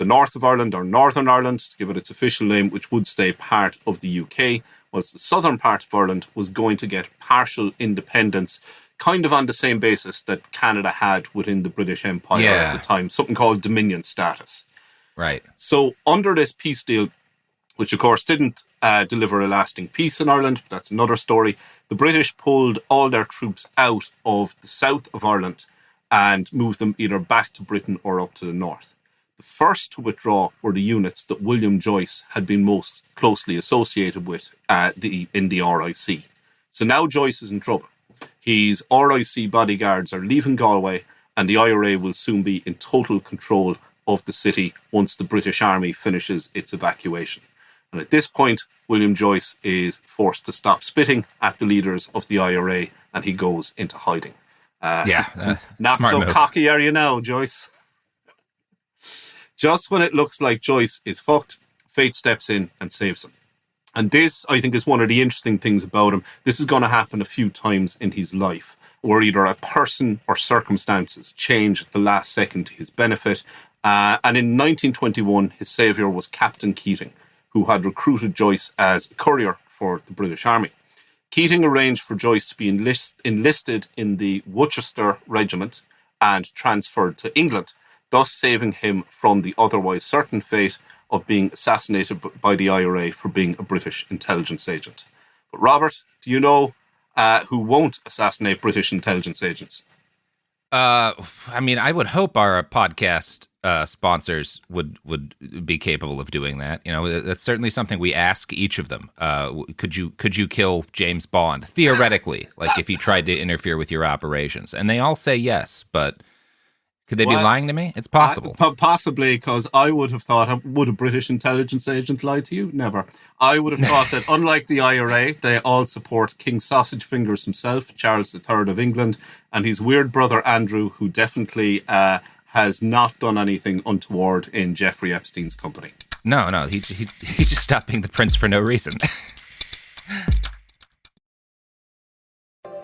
The north of Ireland, or Northern Ireland, to give it its official name, which would stay part of the UK, was the southern part of Ireland was going to get partial independence, kind of on the same basis that Canada had within the British Empire at the time, something called Dominion status. Right. So under this peace deal, which of course didn't deliver a lasting peace in Ireland, but that's another story, the British pulled all their troops out of the south of Ireland and moved them either back to Britain or up to the north. The first to withdraw were the units that William Joyce had been most closely associated with in the RIC. So now Joyce is in trouble. His RIC bodyguards are leaving Galway, and the IRA will soon be in total control of the city once the British Army finishes its evacuation. And at this point, William Joyce is forced to stop spitting at the leaders of the IRA, and he goes into hiding. Not so move. Cocky are you now, Joyce? Just when it looks like Joyce is fucked, fate steps in and saves him. And this, I think, is one of the interesting things about him. This is going to happen a few times in his life, where either a person or circumstances change at the last second to his benefit. And in 1921, his saviour was Captain Keating, who had recruited Joyce as a courier for the British Army. Keating arranged for Joyce to be enlisted in the Worcester Regiment and transferred to England, thus saving him from the otherwise certain fate of being assassinated by the IRA for being a British intelligence agent. But Robert, do you know who won't assassinate British intelligence agents? I mean, I would hope our podcast sponsors would be capable of doing that. You know, that's certainly something we ask each of them. Could you kill James Bond theoretically, like if he tried to interfere with your operations? And they all say yes, but could they be lying to me? It's possible. Possibly, because I would have thought, would a British intelligence agent lie to you? Never. I would have thought that, unlike the IRA, they all support King Sausage Fingers himself, Charles III of England, and his weird brother Andrew, who definitely has not done anything untoward in Jeffrey Epstein's company. No, he just stopped being the prince for no reason.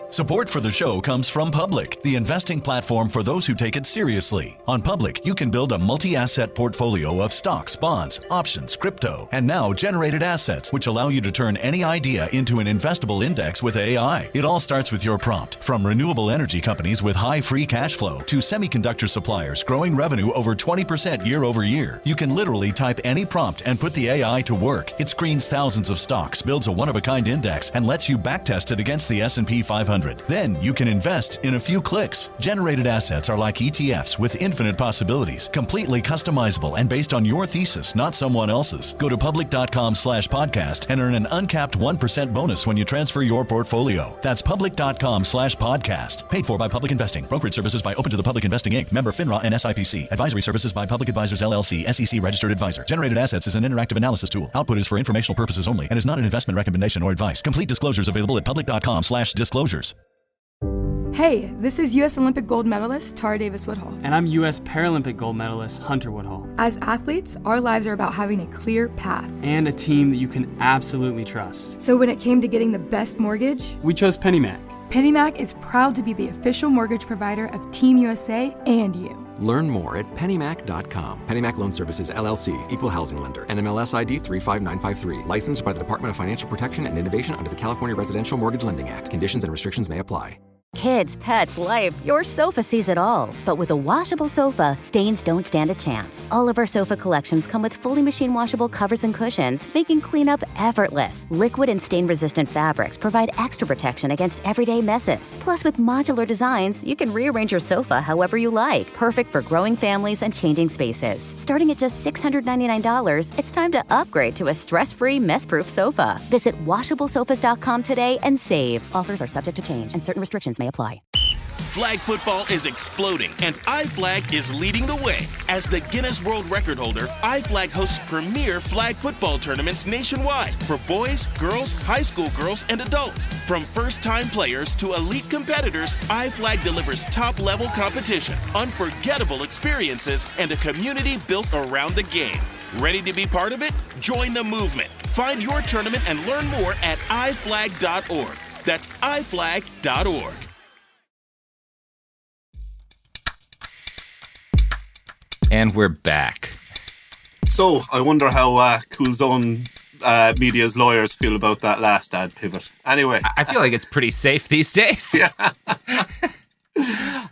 Support for the show comes from Public, the investing platform for those who take it seriously. On Public, you can build a multi-asset portfolio of stocks, bonds, options, crypto, and now generated assets, which allow you to turn any idea into an investable index with AI. It all starts with your prompt. From renewable energy companies with high free cash flow to semiconductor suppliers growing revenue over 20% year over year, you can literally type any prompt and put the AI to work. It screens thousands of stocks, builds a one-of-a-kind index, and lets you backtest it against the S&P 500. Then you can invest in a few clicks. Generated assets are like ETFs with infinite possibilities, completely customizable and based on your thesis, not someone else's. Go to public.com/podcast and earn an uncapped 1% bonus when you transfer your portfolio. That's public.com/podcast. Paid for by Public Investing. Brokerage services by Open to the Public Investing Inc. Member FINRA and SIPC. Advisory services by Public Advisors LLC, SEC registered advisor. Generated assets is an interactive analysis tool. Output is for informational purposes only and is not an investment recommendation or advice. Complete disclosures available at public.com/disclosures. Hey, this is U.S. Olympic gold medalist Tara Davis-Woodhull. And I'm U.S. Paralympic gold medalist Hunter Woodhull. As athletes, our lives are about having a clear path. And a team that you can absolutely trust. So when it came to getting the best mortgage, we chose PennyMac. PennyMac is proud to be the official mortgage provider of Team USA and you. Learn more at pennymac.com. PennyMac Loan Services, LLC, Equal Housing Lender, NMLS ID 35953. Licensed by the Department of Financial Protection and Innovation under the California Residential Mortgage Lending Act. Conditions and restrictions may apply. Kids, pets, life, your sofa sees it all. But with a washable sofa, stains don't stand a chance. All of our sofa collections come with fully machine washable covers and cushions, making cleanup effortless. Liquid and stain-resistant fabrics provide extra protection against everyday messes. Plus, with modular designs, you can rearrange your sofa however you like. Perfect for growing families and changing spaces. Starting at just $699, it's time to upgrade to a stress-free, mess-proof sofa. Visit washablesofas.com today and save. Offers are subject to change and certain restrictions may apply. Flag football is exploding, and iFlag is leading the way. As the Guinness World Record holder, iFlag hosts premier flag football tournaments nationwide for boys, girls, high school girls, and adults. From first-time players to elite competitors, iFlag delivers top-level competition, unforgettable experiences, and a community built around the game. Ready to be part of it? Join the movement. Find your tournament and learn more at iflag.org. That's iflag.org. And we're back. So, I wonder how Cool Zone Media's lawyers feel about that last ad pivot. Anyway. I feel like it's pretty safe these days. Yeah.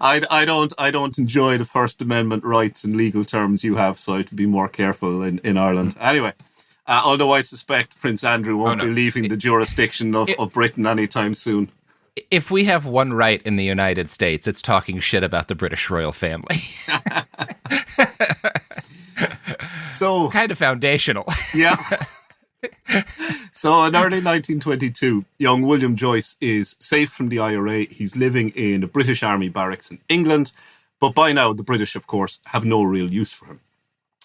I don't enjoy the First Amendment rights in legal terms you have, so I have to be more careful in Ireland. Anyway, although I suspect Prince Andrew won't be leaving the jurisdiction of Britain anytime soon. If we have one right in the United States, it's talking shit about the British royal family. So kind of foundational. Yeah. So in early 1922, young William Joyce is safe from the IRA. He's living in a British Army barracks in England, but by now the British, of course, have no real use for him.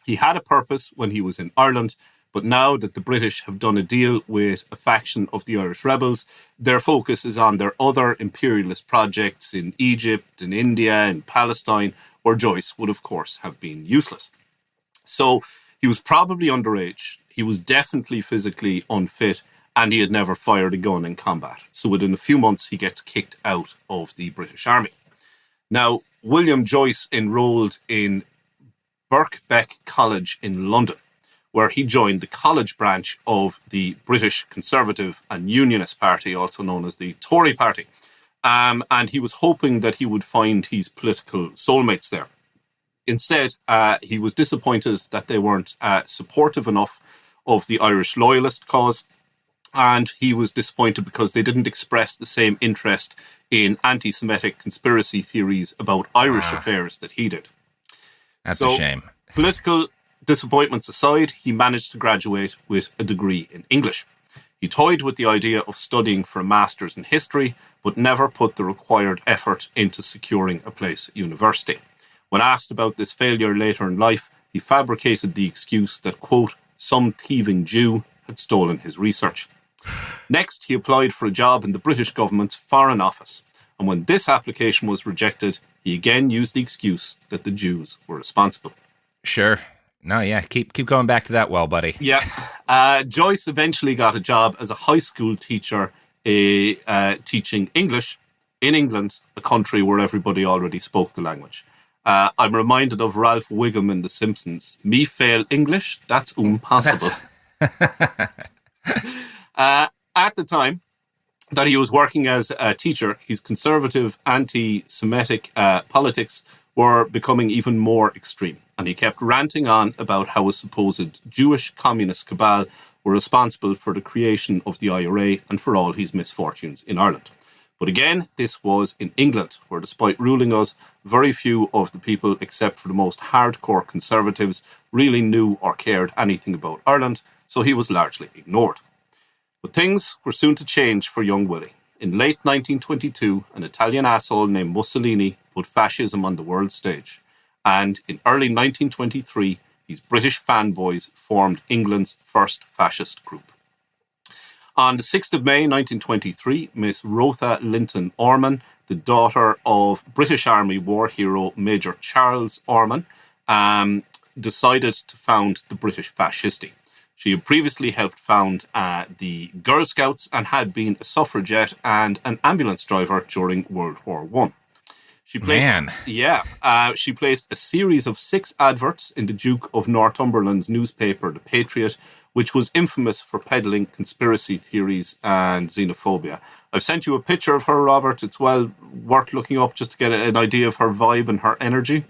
He had a purpose when he was in Ireland, but now that the British have done a deal with a faction of the Irish rebels, their focus is on their other imperialist projects in Egypt, in India, in Palestine, where Joyce would, of course, have been useless. So he was probably underage. He was definitely physically unfit, and he had never fired a gun in combat. So within a few months, he gets kicked out of the British Army. Now, William Joyce enrolled in Birkbeck College in London, where he joined the college branch of the British Conservative and Unionist Party, also known as the Tory Party. And he was hoping that he would find his political soulmates there. Instead, he was disappointed that they weren't supportive enough of the Irish loyalist cause, and he was disappointed because they didn't express the same interest in anti-Semitic conspiracy theories about Irish affairs that he did. That's a shame. Political disappointments aside, he managed to graduate with a degree in English. He toyed with the idea of studying for a master's in history, but never put the required effort into securing a place at university. When asked about this failure later in life, he fabricated the excuse that, quote, some thieving Jew had stolen his research. Next, he applied for a job in the British government's Foreign Office, and when this application was rejected, he again used the excuse that the Jews were responsible. Sure. No, yeah, keep going back to that well, buddy. Yeah. Joyce eventually got a job as a high school teacher teaching English in England, a country where everybody already spoke the language. I'm reminded of Ralph Wiggum in The Simpsons. Me fail English? That's impossible. At the time that he was working as a teacher, his conservative anti-Semitic politics were becoming even more extreme. And he kept ranting on about how a supposed Jewish communist cabal were responsible for the creation of the IRA and for all his misfortunes in Ireland. But again, this was in England, where despite ruling us, very few of the people, except for the most hardcore conservatives, really knew or cared anything about Ireland, so he was largely ignored. But things were soon to change for young Willie. In late 1922, an Italian asshole named Mussolini put fascism on the world stage. And in early 1923, his British fanboys formed England's first fascist group. On the 6th of May 1923, Miss Rotha Linton Orman, the daughter of British Army war hero Major Charles Orman, decided to found the British Fascisti. She had previously helped found the Girl Scouts and had been a suffragette and an ambulance driver during World War I. She placed a series of 6 adverts in the Duke of Northumberland's newspaper, The Patriot, which was infamous for peddling conspiracy theories and xenophobia. I've sent you a picture of her, Robert. It's well worth looking up just to get an idea of her vibe and her energy.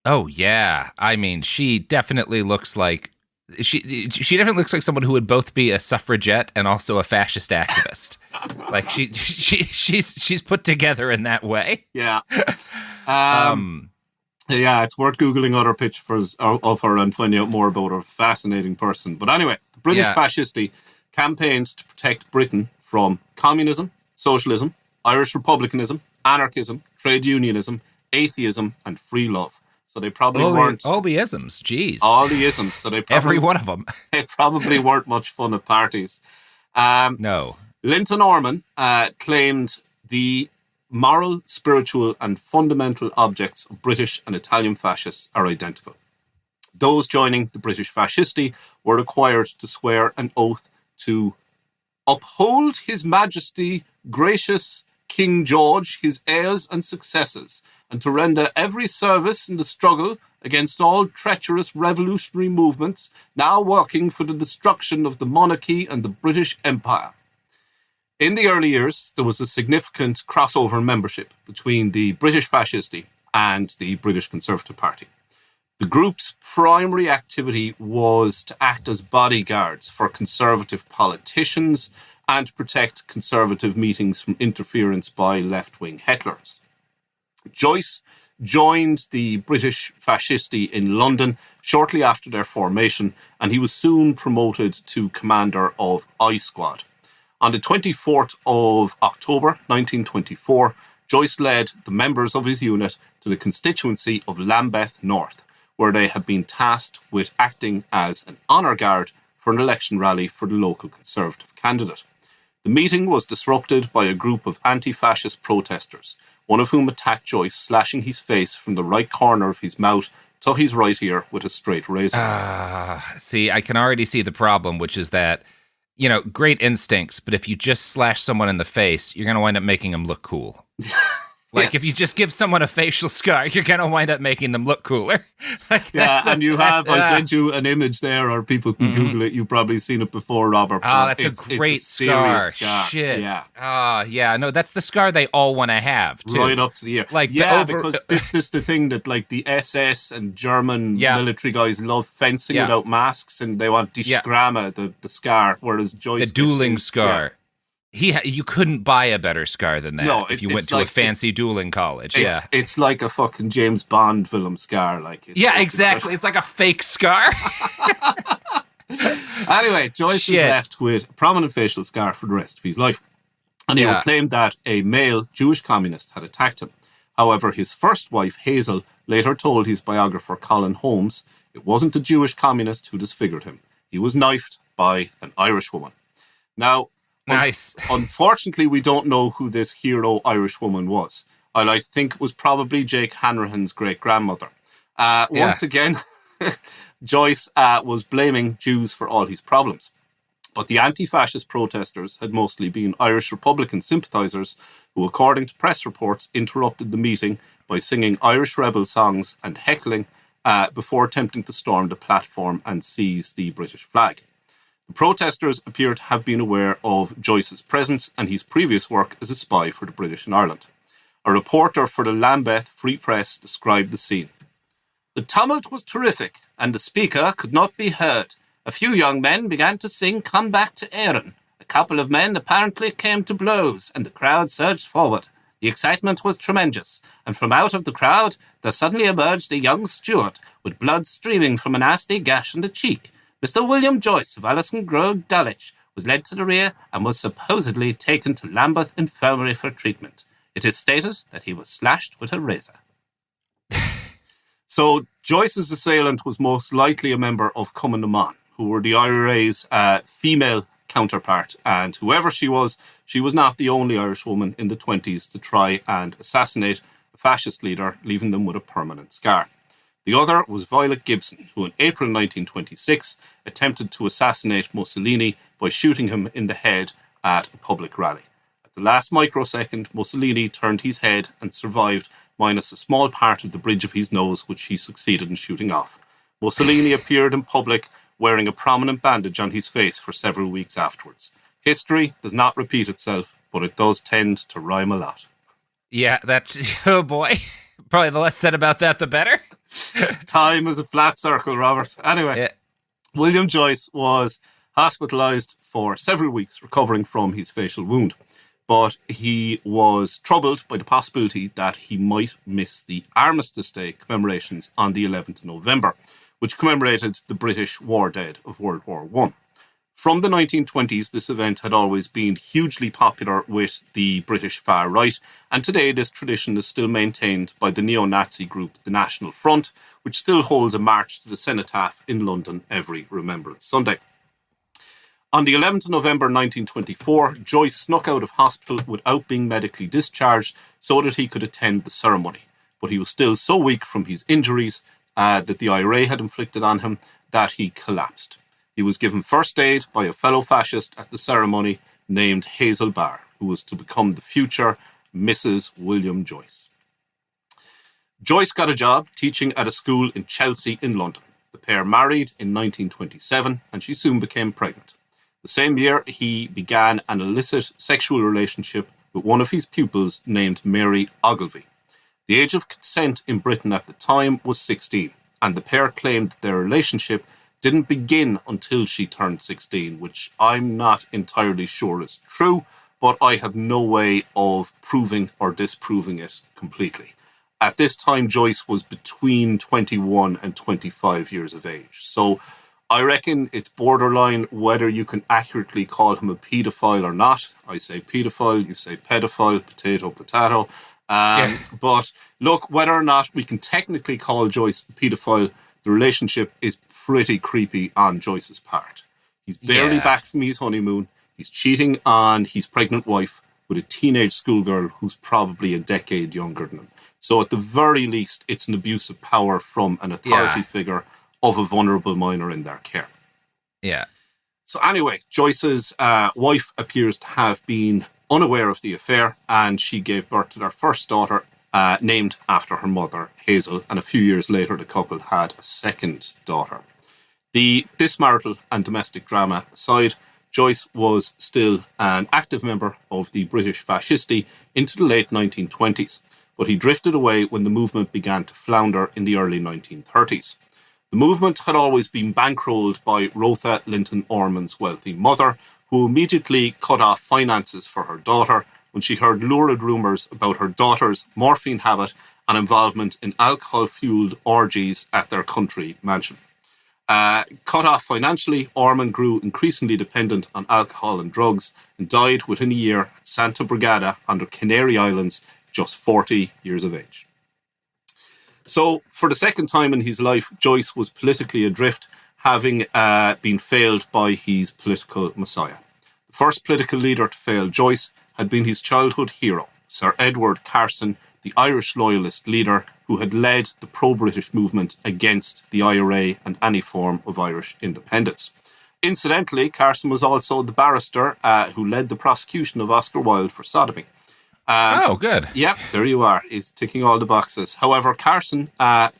Oh, yeah. I mean, she definitely looks like someone who would both be a suffragette and also a fascist activist. Like she's put together in that way. Yeah. Yeah, it's worth Googling other pictures of her and finding out more about her. Fascinating person. But anyway, the British Fascisti campaigned to protect Britain from communism, socialism, Irish republicanism, anarchism, trade unionism, atheism, and free love. So they probably weren't... All the isms, geez. All the isms. So they probably, every one of them. They probably weren't much fun at parties. No. Linton Orman claimed the moral, spiritual, and fundamental objects of British and Italian fascists are identical. Those joining the British Fascisti were required to swear an oath to uphold His Majesty, gracious King George, his heirs and successors, and to render every service in the struggle against all treacherous revolutionary movements now working for the destruction of the monarchy and the British Empire. In the early years, there was a significant crossover membership between the British Fascisti and the British Conservative Party. The group's primary activity was to act as bodyguards for conservative politicians and protect conservative meetings from interference by left-wing hecklers. Joyce joined the British Fascisti in London shortly after their formation, and he was soon promoted to commander of I Squad. On the 24th of October 1924, Joyce led the members of his unit to the constituency of Lambeth North, where they had been tasked with acting as an honour guard for an election rally for the local Conservative candidate. The meeting was disrupted by a group of anti-fascist protesters, one of whom attacked Joyce, slashing his face from the right corner of his mouth to his right ear with a straight razor. See, I can already see the problem, which is that, you know, great instincts, but if you just slash someone in the face, you're going to wind up making them look cool. Like, Yes. if you just give someone a facial scar, you're going to wind up making them look cooler. And you have, I sent you an image there, or people can Google it. You've probably seen it before, Robert. Oh, that's a great it's a serious scar. Shit. Yeah. Yeah. No, that's the scar they all want to have, too. Right up to the ear. Like, because this is the thing that, like, the SS and German military guys love fencing without masks, and they want Die Schramme, the scar, whereas Joyce the dueling gets his, scar. You couldn't buy a better scar than that. No, if you went to a fancy dueling college. It's like a fucking James Bond villain scar. Exactly. It's like a fake scar. Anyway, Joyce was left with a prominent facial scar for the rest of his life. And he would claim that a male Jewish communist had attacked him. However, his first wife, Hazel, later told his biographer, Colin Holmes, it wasn't a Jewish communist who disfigured him. He was knifed by an Irish woman. Now, nice. Unfortunately, we don't know who this hero Irish woman was. I like to think it was probably Jake Hanrahan's great-grandmother. Once again, Joyce was blaming Jews for all his problems. But the anti-fascist protesters had mostly been Irish Republican sympathisers who, according to press reports, interrupted the meeting by singing Irish rebel songs and heckling before attempting to storm the platform and seize the British flag. The protesters appear to have been aware of Joyce's presence and his previous work as a spy for the British in Ireland. A reporter for the Lambeth Free Press described the scene. The tumult was terrific, and the speaker could not be heard. A few young men began to sing Come Back to Erin. A couple of men apparently came to blows, and the crowd surged forward. The excitement was tremendous, and from out of the crowd there suddenly emerged a young steward with blood streaming from a nasty gash in the cheek. Mr. William Joyce of Allison Grove, Dulwich, was led to the rear and was supposedly taken to Lambeth Infirmary for treatment. It is stated that he was slashed with a razor. So Joyce's assailant was most likely a member of Cumann na mBan, who were the IRA's female counterpart, and whoever she was not the only Irish woman in the 1920s to try and assassinate a fascist leader, leaving them with a permanent scar. The other was Violet Gibson, who in April 1926 attempted to assassinate Mussolini by shooting him in the head at a public rally. At the last microsecond, Mussolini turned his head and survived, minus a small part of the bridge of his nose, which he succeeded in shooting off. Mussolini appeared in public wearing a prominent bandage on his face for several weeks afterwards. History does not repeat itself, but it does tend to rhyme a lot. Yeah, oh boy. Probably the less said about that, the better. Time is a flat circle, Robert. Anyway, William Joyce was hospitalised for several weeks recovering from his facial wound, but he was troubled by the possibility that he might miss the Armistice Day commemorations on the 11th of November, which commemorated the British war dead of World War I. From the 1920s, this event had always been hugely popular with the British far right, and today this tradition is still maintained by the neo-Nazi group the National Front, which still holds a march to the cenotaph in London every Remembrance Sunday. On the 11th of November 1924, Joyce snuck out of hospital without being medically discharged so that he could attend the ceremony. But he was still so weak from his injuries that the IRA had inflicted on him that he collapsed. He was given first aid by a fellow fascist at the ceremony named Hazel Barr, who was to become the future Mrs. William Joyce. Joyce got a job teaching at a school in Chelsea in London. The pair married in 1927 and she soon became pregnant. The same year, he began an illicit sexual relationship with one of his pupils named Mary Ogilvy. The age of consent in Britain at the time was 16, and the pair claimed that their relationship didn't begin until she turned 16, which I'm not entirely sure is true, but I have no way of proving or disproving it completely. At this time, Joyce was between 21 and 25 years of age. So I reckon it's borderline whether you can accurately call him a paedophile or not. I say paedophile, you say pedophile, potato, potato. But look, whether or not we can technically call Joyce a paedophile, the relationship is pretty creepy on Joyce's part. He's barely back from his honeymoon. He's cheating on his pregnant wife with a teenage schoolgirl who's probably a decade younger than him. So at the very least, it's an abuse of power from an authority figure of a vulnerable minor in their care. Yeah. So anyway, Joyce's wife appears to have been unaware of the affair, and she gave birth to their first daughter, named after her mother, Hazel, and a few years later the couple had a second daughter. This marital and domestic drama aside, Joyce was still an active member of the British fascisti into the late 1920s, but he drifted away when the movement began to flounder in the early 1930s. The movement had always been bankrolled by Rotha Linton Orman's wealthy mother, who immediately cut off finances for her daughter when she heard lurid rumours about her daughter's morphine habit and involvement in alcohol-fuelled orgies at their country mansion. Cut off financially, Orman grew increasingly dependent on alcohol and drugs and died within a year at Santa Brigada on the Canary Islands, just 40 years of age. So, for the second time in his life, Joyce was politically adrift, having been failed by his political messiah. The first political leader to fail Joyce had been his childhood hero, Sir Edward Carson, the Irish loyalist leader who had led the pro-British movement against the IRA and any form of Irish independence. Incidentally, Carson was also the barrister who led the prosecution of Oscar Wilde for sodomy. Good. Yep, there you are. He's ticking all the boxes. However, Carson had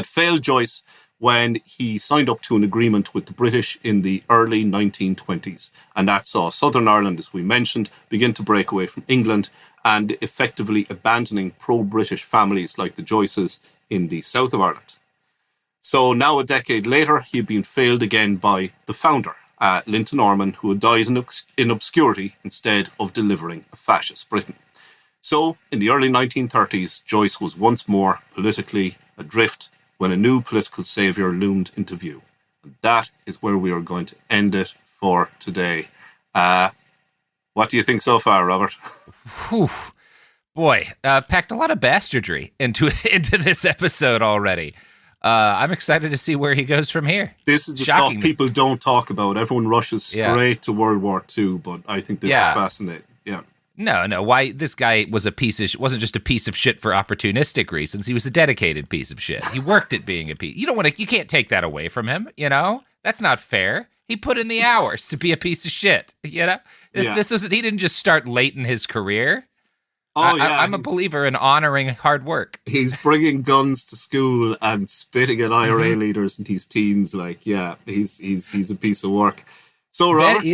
failed Joyce when he signed up to an agreement with the British in the early 1920s. And that saw Southern Ireland, as we mentioned, begin to break away from England and effectively abandoning pro-British families like the Joyces in the south of Ireland. So now a decade later, he had been failed again by the founder, Linton Orman, who had died in obscurity instead of delivering a fascist Britain. So, in the early 1930s, Joyce was once more politically adrift when a new political saviour loomed into view. And that is where we are going to end it for today. What do you think so far, Robert? Whew. Boy, packed a lot of bastardry into this episode already. I'm excited to see where he goes from here. This is the stuff people don't talk about. Everyone rushes straight to World War II, but I think this is fascinating. Yeah. No. Why this guy was wasn't just a piece of shit for opportunistic reasons. He was a dedicated piece of shit. He worked at being a piece. You can't take that away from him. That's not fair. He put in the hours to be a piece of shit. He didn't just start late in his career. I'm a believer in honoring hard work. He's bringing guns to school and spitting at IRA leaders and his teens. He's a piece of work. So, Robert,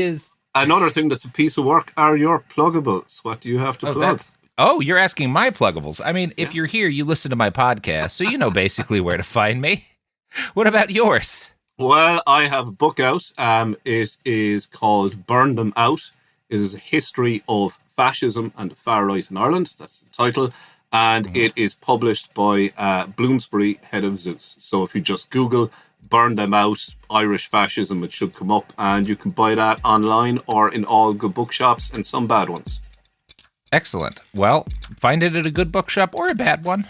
another thing that's a piece of work are your pluggables. What do you have to plug? You're asking my pluggables. I mean, if you're here, you listen to my podcast, so you know basically where to find me. What about yours? Well, I have a book out. It is called Burn Them Out. It is a history of fascism and the far right in Ireland. That's the title. And it is published by Bloomsbury, head of Zeus. So if you just Google Burn Them Out, Irish fascism, it should come up. And you can buy that online or in all good bookshops and some bad ones. Excellent. Well, find it at a good bookshop or a bad one.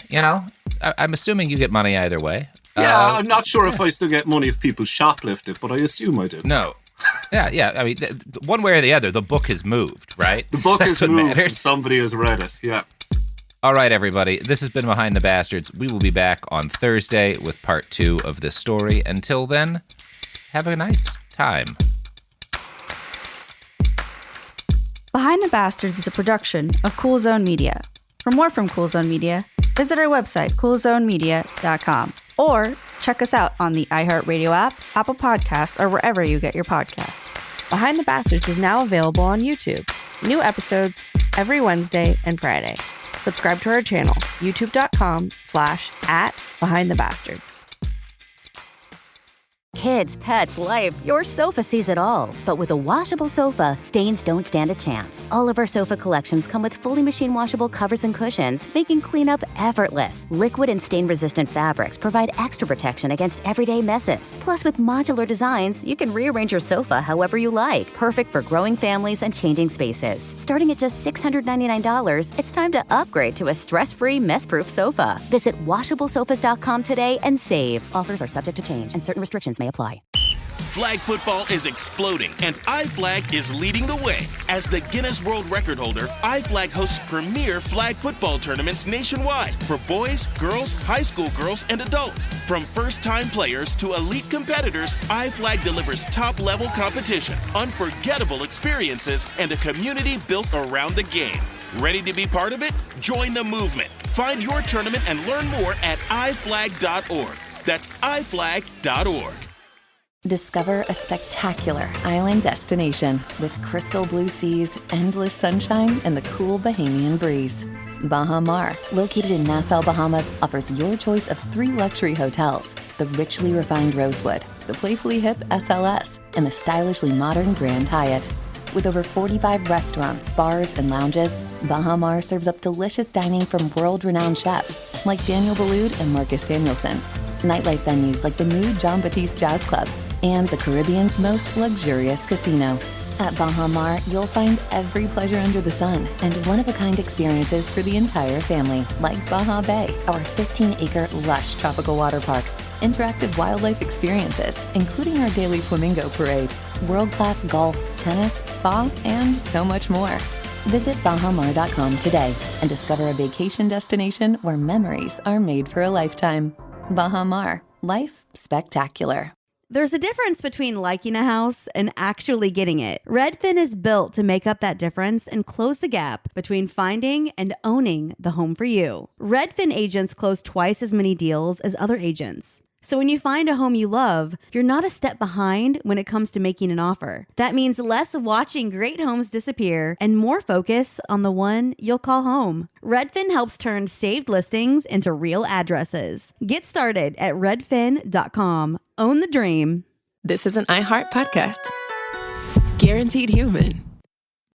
I'm assuming you get money either way. Yeah, I'm not sure if I still get money if people shoplift it, but I assume I do. No. Yeah. I mean, one way or the other, the book has moved, right? The book has moved and somebody has read it, yeah. All right, everybody. This has been Behind the Bastards. We will be back on Thursday with part 2 of this story. Until then, have a nice time. Behind the Bastards is a production of Cool Zone Media. For more from Cool Zone Media, visit our website, coolzonemedia.com, or check us out on the iHeartRadio app, Apple Podcasts, or wherever you get your podcasts. Behind the Bastards is now available on YouTube. New episodes every Wednesday and Friday. Subscribe to our channel, youtube.com/@BehindTheBastards. Kids, pets, life, your sofa sees it all. But with a washable sofa, stains don't stand a chance. All of our sofa collections come with fully machine washable covers and cushions, making cleanup effortless. Liquid and stain-resistant fabrics provide extra protection against everyday messes. Plus, with modular designs, you can rearrange your sofa however you like. Perfect for growing families and changing spaces. Starting at just $699, it's time to upgrade to a stress-free, mess-proof sofa. Visit washablesofas.com today and save. Offers are subject to change, and certain restrictions may apply. Flag football is exploding, and iFlag is leading the way. As the Guinness World Record holder, iFlag hosts premier flag football tournaments nationwide for boys, girls, high school girls, and adults. From first-time players to elite competitors, iFlag delivers top-level competition, unforgettable experiences, and a community built around the game. Ready to be part of it? Join the movement. Find your tournament and learn more at iflag.org. That's iflag.org. Discover a spectacular island destination with crystal blue seas, endless sunshine, and the cool Bahamian breeze. Baha Mar, located in Nassau, Bahamas, offers your choice of 3 luxury hotels: the richly refined Rosewood, the playfully hip SLS, and the stylishly modern Grand Hyatt. With over 45 restaurants, bars, and lounges, Baha Mar serves up delicious dining from world-renowned chefs like Daniel Boulud and Marcus Samuelson. Nightlife venues like the new John Batiste Jazz Club, and the Caribbean's most luxurious casino. At Baha Mar, you'll find every pleasure under the sun and one-of-a-kind experiences for the entire family, like Baha Bay, our 15-acre lush tropical water park, interactive wildlife experiences, including our daily flamingo parade, world-class golf, tennis, spa, and so much more. Visit bahamar.com today and discover a vacation destination where memories are made for a lifetime. Baha Mar, life spectacular. There's a difference between liking a house and actually getting it. Redfin is built to make up that difference and close the gap between finding and owning the home for you. Redfin agents close twice as many deals as other agents. So when you find a home you love, you're not a step behind when it comes to making an offer. That means less watching great homes disappear and more focus on the one you'll call home. Redfin helps turn saved listings into real addresses. Get started at redfin.com. Own the dream. This is an iHeart podcast. Guaranteed human.